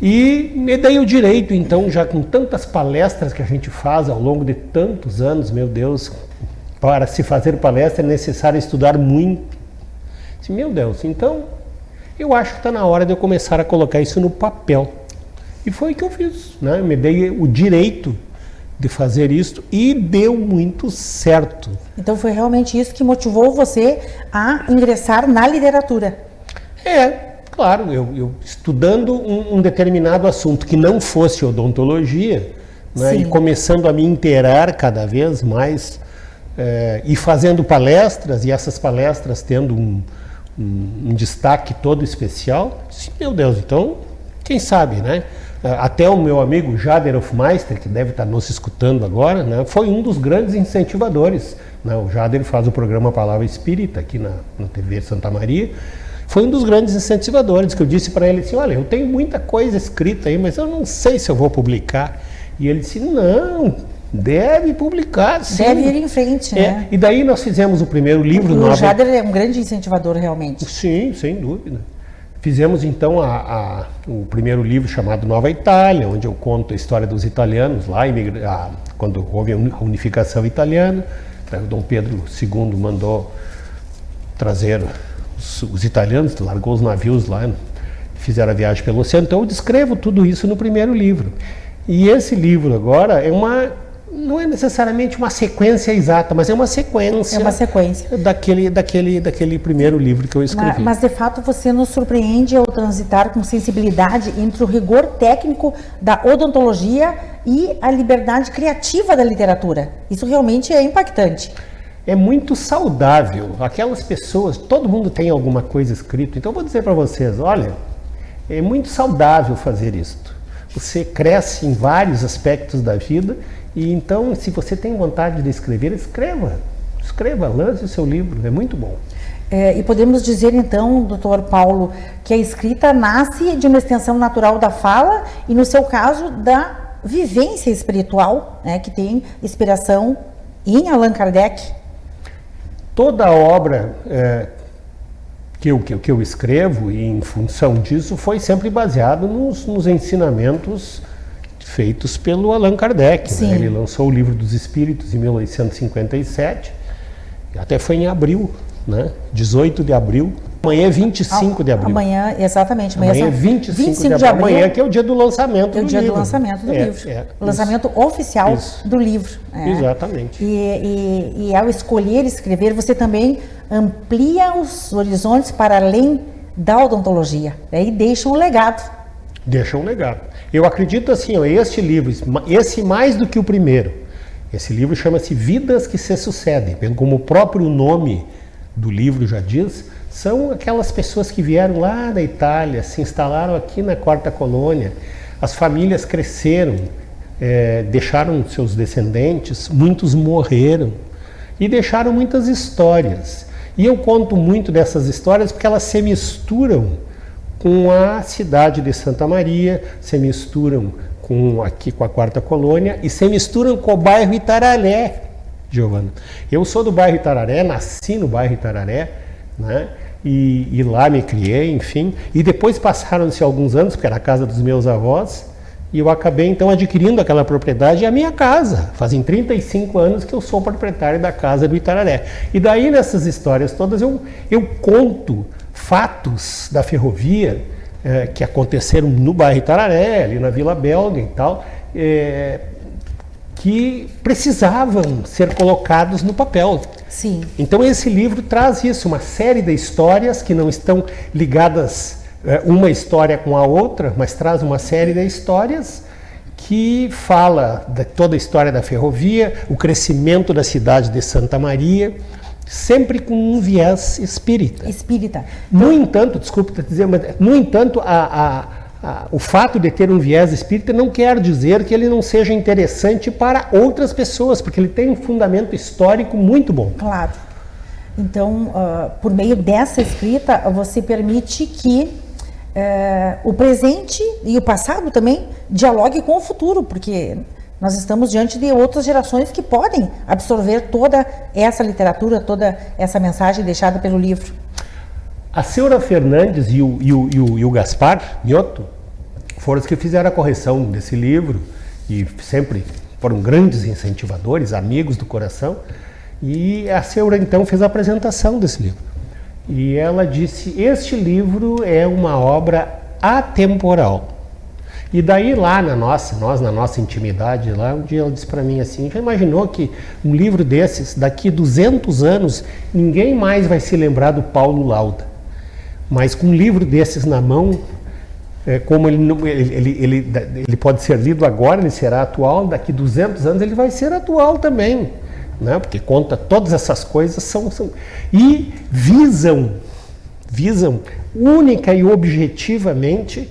E me dei o direito, então, já com tantas palestras que a gente faz ao longo de tantos anos, meu Deus, para se fazer palestra é necessário estudar muito. Meu Deus, então eu acho que está na hora de eu começar a colocar isso no papel. E foi o que eu fiz, né? Eu me dei o direito de fazer isso e deu muito certo. Então foi realmente isso que motivou você a ingressar na literatura? Claro, eu estudando um determinado assunto que não fosse odontologia, né, e começando a me inteirar cada vez mais, e fazendo palestras, e essas palestras tendo um destaque todo especial, disse, meu Deus, então, quem sabe, né? Até o meu amigo Jader Hofmeister, que deve estar nos escutando agora, né, foi um dos grandes incentivadores. Né? O Jader faz o programa Palavra Espírita aqui na TV Santa Maria. Foi um dos grandes incentivadores, que eu disse para ele assim, olha, eu tenho muita coisa escrita aí, mas eu não sei se eu vou publicar. E ele disse, não, deve publicar, sim. Deve ir em frente, né? E daí nós fizemos o primeiro livro. O Jader é um grande incentivador, realmente. Sim, sem dúvida. Fizemos então o primeiro livro chamado Nova Itália, onde eu conto a história dos italianos lá, quando houve a unificação italiana. O Dom Pedro II mandou trazer os italianos, largou os navios lá, fizeram a viagem pelo oceano. Então eu descrevo tudo isso no primeiro livro. E esse livro agora não é necessariamente uma sequência exata, mas é uma sequência. É uma sequência. Daquele primeiro livro que eu escrevi. Mas de fato você nos surpreende ao transitar com sensibilidade entre o rigor técnico da odontologia e a liberdade criativa da literatura. Isso realmente é impactante. É muito saudável. Aquelas pessoas, todo mundo tem alguma coisa escrita. Então eu vou dizer para vocês, olha, é muito saudável fazer isto. Você cresce em vários aspectos da vida e então, se você tem vontade de escrever, escreva, lance o seu livro, é muito bom. E podemos dizer então, doutor Paulo, que a escrita nasce de uma extensão natural da fala e, no seu caso, da vivência espiritual, né, que tem inspiração em Allan Kardec. Toda obra que eu escrevo, e em função disso, foi sempre baseado nos ensinamentos feitos pelo Allan Kardec. Né? Ele lançou o Livro dos Espíritos em 1857, e até foi em abril, né? 18 de abril. Amanhã é 25 de abril. Amanhã, exatamente. Amanhã é 25 de abril. Amanhã que é o dia do lançamento do livro. É o dia do lançamento do livro. O lançamento oficial do livro. Exatamente. E ao escolher escrever, você também amplia os horizontes para além da odontologia. E deixa um legado. Deixa um legado. Eu acredito assim, este livro, esse mais do que o primeiro, esse livro chama-se Vidas que se Sucedem. Como o próprio nome do livro já diz, são aquelas pessoas que vieram lá da Itália, se instalaram aqui na Quarta Colônia, as famílias cresceram, deixaram seus descendentes, muitos morreram e deixaram muitas histórias. E eu conto muito dessas histórias porque elas se misturam com a cidade de Santa Maria, se misturam aqui com a Quarta Colônia e se misturam com o bairro Itararé, Giovana. Eu sou do bairro Itararé, nasci no bairro Itararé, né? E lá me criei, enfim. E depois passaram-se alguns anos, porque era a casa dos meus avós, e eu acabei então adquirindo aquela propriedade, e a minha casa. Fazem 35 anos que eu sou proprietário da casa do Itararé. E daí nessas histórias todas eu conto fatos da ferrovia que aconteceram no bairro Itararé, ali na Vila Belga e tal, que precisavam ser colocados no papel. Sim. Então esse livro traz isso, uma série de histórias que não estão ligadas uma história com a outra, mas traz uma série de histórias que fala de toda a história da ferrovia, o crescimento da cidade de Santa Maria, sempre com um viés espírita. No entanto, desculpe te dizer, mas no entanto, o fato de ter um viés espírita não quer dizer que ele não seja interessante para outras pessoas, porque ele tem um fundamento histórico muito bom. Claro. Então, por meio dessa escrita, você permite que o presente e o passado também dialoguem com o futuro, porque nós estamos diante de outras gerações que podem absorver toda essa literatura, toda essa mensagem deixada pelo livro. A Seura Fernandes e o Gaspar Mioto foram os que fizeram a correção desse livro e sempre foram grandes incentivadores, amigos do coração. E a Seura então fez a apresentação desse livro. E ela disse, este livro é uma obra atemporal. E daí lá na nossa intimidade, lá um dia ela disse para mim assim, já imaginou que um livro desses, daqui 200 anos, ninguém mais vai se lembrar do Paulo Lauda. Mas com um livro desses na mão, como ele pode ser lido agora, ele será atual, daqui 200 anos ele vai ser atual também, né? Porque conta todas essas coisas e visam única e objetivamente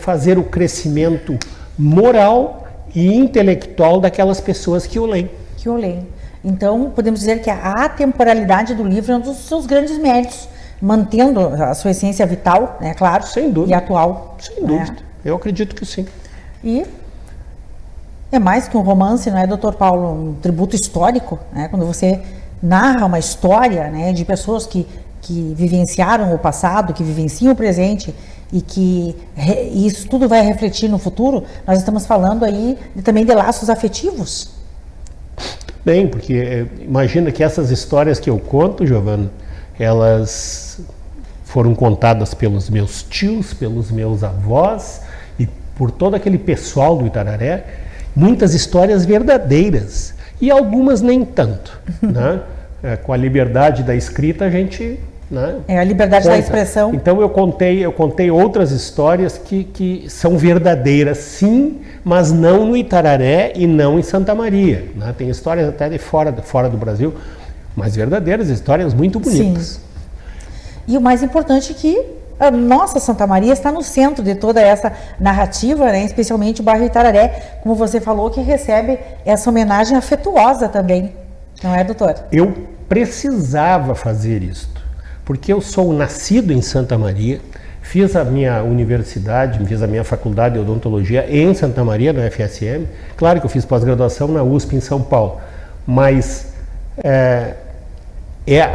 fazer o crescimento moral e intelectual daquelas pessoas que o leem. Então, podemos dizer que a atemporalidade do livro é um dos seus grandes méritos, mantendo a sua essência vital, né, claro, sem dúvida, e atual. Sem dúvida, eu acredito que sim. E é mais que um romance, não é, Dr. Paulo? Um tributo histórico, né? Quando você narra uma história, né, de pessoas que vivenciaram o passado, que vivenciam o presente e que isso tudo vai refletir no futuro, nós estamos falando aí também de laços afetivos. Bem, porque imagina que essas histórias que eu conto, Giovana, elas foram contadas pelos meus tios, pelos meus avós e por todo aquele pessoal do Itararé, muitas histórias verdadeiras e algumas nem tanto, né? Com a liberdade da escrita a gente, né, a liberdade da expressão. Então eu contei outras histórias que são verdadeiras, sim, mas não no Itararé e não em Santa Maria, né? Tem histórias até de fora do Brasil, mas verdadeiras, histórias muito bonitas. Sim. E o mais importante é que a nossa Santa Maria está no centro de toda essa narrativa, né? Especialmente o bairro Itararé, como você falou, que recebe essa homenagem afetuosa também, não é, doutor? Eu precisava fazer isto, porque eu sou nascido em Santa Maria, fiz a minha universidade, fiz a minha faculdade de odontologia em Santa Maria, no FSM. Claro que eu fiz pós-graduação na USP em São Paulo, mas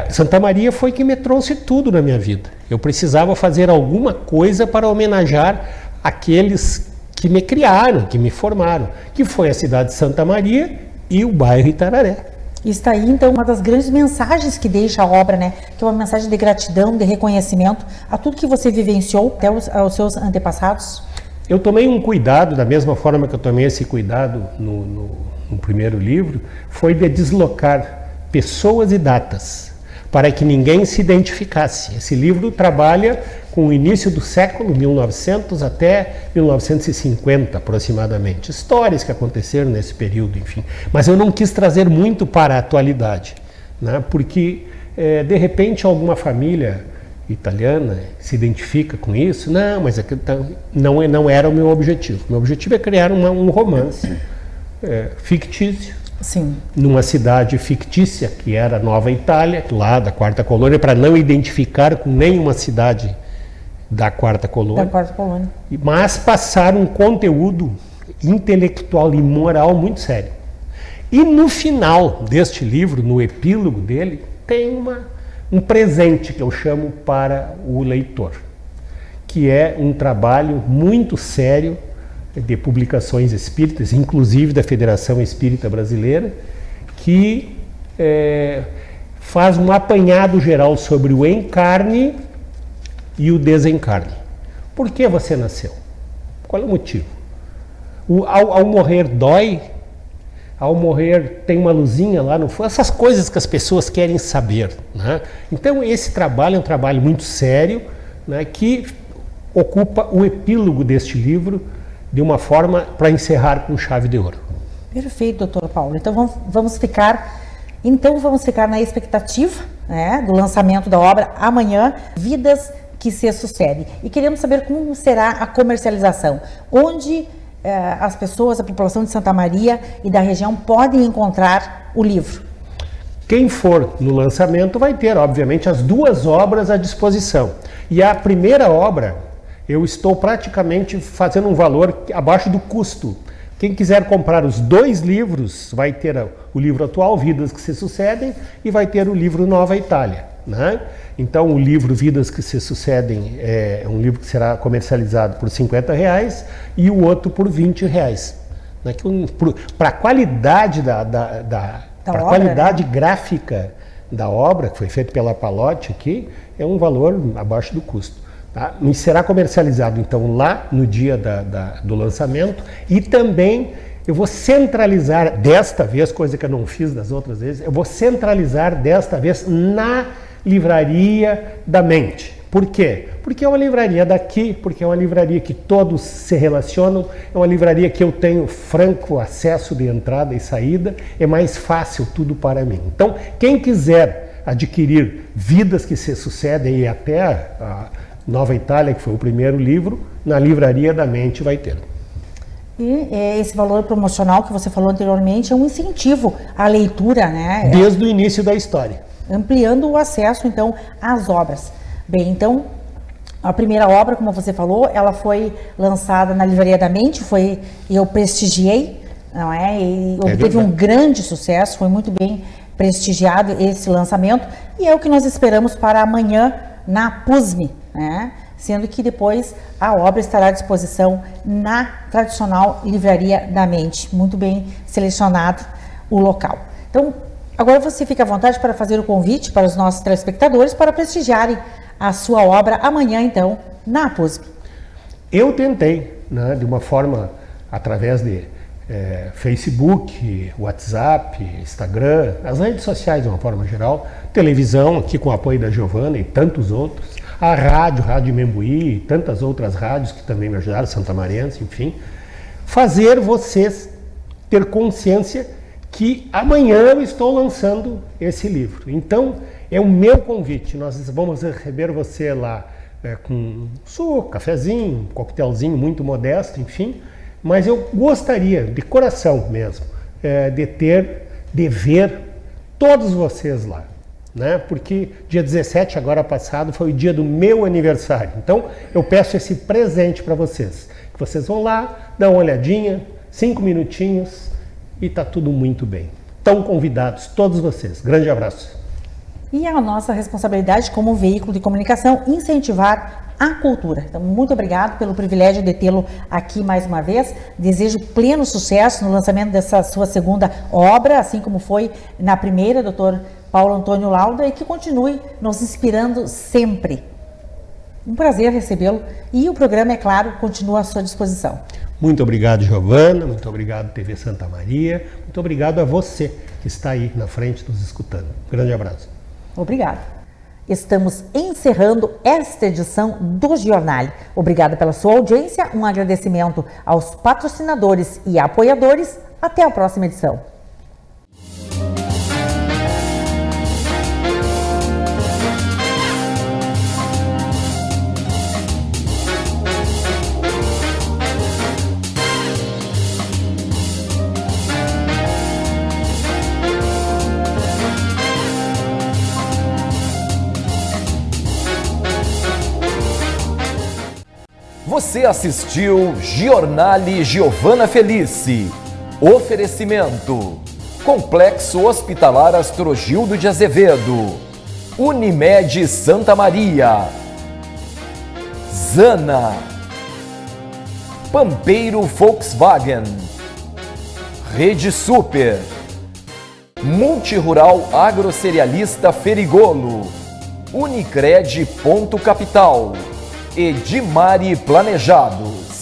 Santa Maria foi que me trouxe tudo na minha vida. Eu precisava fazer alguma coisa para homenagear aqueles que me criaram, que me formaram, que foi a cidade de Santa Maria e o bairro Itararé. Está aí, então, uma das grandes mensagens que deixa a obra, né? Que é uma mensagem de gratidão, de reconhecimento a tudo que você vivenciou até aos seus antepassados. Eu tomei um cuidado, da mesma forma que eu tomei esse cuidado no primeiro livro, foi de deslocar pessoas e datas, para que ninguém se identificasse. Esse livro trabalha com o início do século 1900 até 1950, aproximadamente. Histórias que aconteceram nesse período, enfim. Mas eu não quis trazer muito para a atualidade, né? Porque, de repente, alguma família italiana se identifica com isso. Não, mas não era o meu objetivo. Meu objetivo é criar um romance fictício. Sim. Numa cidade fictícia, que era Nova Itália, lá da Quarta Colônia, para não identificar com nenhuma cidade da Quarta Colônia. Mas passar um conteúdo intelectual e moral muito sério. E no final deste livro, no epílogo dele, tem um presente que eu chamo para o leitor, que é um trabalho muito sério de publicações espíritas, inclusive da Federação Espírita Brasileira, que faz um apanhado geral sobre o encarne e o desencarne. Por que você nasceu? Qual é o motivo? Ao morrer dói? Ao morrer tem uma luzinha lá no fundo? Essas coisas que as pessoas querem saber, né? Então esse trabalho é um trabalho muito sério, né, que ocupa o epílogo deste livro de uma forma para encerrar com chave de ouro. Perfeito, doutor Paulo. Então vamos ficar na expectativa, né, do lançamento da obra amanhã, Vidas que se Sucedem. E queremos saber como será a comercialização. Onde as pessoas, a população de Santa Maria e da região podem encontrar o livro? Quem for no lançamento vai ter, obviamente, as duas obras à disposição. E a primeira obra, eu estou praticamente fazendo um valor abaixo do custo. Quem quiser comprar os dois livros, vai ter o livro atual, Vidas que se Sucedem, e vai ter o livro Nova Itália, né? Então o livro Vidas que se Sucedem é um livro que será comercializado por R$50 e o outro por R$20. Né? Para a qualidade qualidade gráfica da obra, que foi feita pela Palotti aqui, é um valor abaixo do custo. Tá? E será comercializado então lá no dia do lançamento, e também eu vou centralizar desta vez, coisa que eu não fiz das outras vezes, eu vou centralizar desta vez na Livraria da Mente. Por quê? Porque é uma livraria daqui, porque é uma livraria que todos se relacionam, é uma livraria que eu tenho franco acesso de entrada e saída, é mais fácil tudo para mim. Então, quem quiser adquirir Vidas que se Sucedem e até a Nova Itália, que foi o primeiro livro, na Livraria da Mente vai ter. E esse valor promocional que você falou anteriormente é um incentivo à leitura, né? Desde o início da história. Ampliando o acesso, então, às obras. Bem, então, a primeira obra, como você falou, ela foi lançada na Livraria da Mente, eu prestigiei, não é? E obteve um grande sucesso, foi muito bem prestigiado esse lançamento, e é o que nós esperamos para amanhã na PUSME, né? Sendo que depois a obra estará à disposição na tradicional Livraria da Mente, muito bem selecionado o local. Então, agora você fica à vontade para fazer o convite para os nossos telespectadores para prestigiarem a sua obra amanhã, então, na PUSME. Eu tentei, né, de uma forma através de Facebook, WhatsApp, Instagram, as redes sociais de uma forma geral, televisão, aqui com o apoio da Giovana e tantos outros, a Rádio Membuí e tantas outras rádios que também me ajudaram, Santa Mariense, enfim, fazer vocês ter consciência que amanhã eu estou lançando esse livro. Então, é o meu convite. Nós vamos receber você lá com um suco, cafezinho, um coquetelzinho muito modesto, enfim. Mas eu gostaria, de coração mesmo, de ver todos vocês lá, né? Porque dia 17, agora passado, foi o dia do meu aniversário. Então, eu peço esse presente para vocês. Que vocês vão lá, dão uma olhadinha, 5 minutinhos, e está tudo muito bem. Estão convidados, todos vocês. Grande abraço. E a nossa responsabilidade como veículo de comunicação, incentivar a cultura. Então, muito obrigado pelo privilégio de tê-lo aqui mais uma vez. Desejo pleno sucesso no lançamento dessa sua segunda obra, assim como foi na primeira, Dr. Paulo Antônio Lauda, e que continue nos inspirando sempre. Um prazer recebê-lo e o programa, é claro, continua à sua disposição. Muito obrigado, Giovana, muito obrigado, TV Santa Maria, muito obrigado a você que está aí na frente nos escutando. Um grande abraço. Obrigada. Estamos encerrando esta edição do Giornale. Obrigada pela sua audiência, um agradecimento aos patrocinadores e apoiadores. Até a próxima edição. Você assistiu Giornale Giovana Felice. Oferecimento: Complexo Hospitalar Astrogildo de Azevedo, Unimed Santa Maria, Zana, Pampeiro Volkswagen, Rede Super, Multirural Agrocerealista Ferigolo, Unicred Ponto Capital, Edimari Planejados.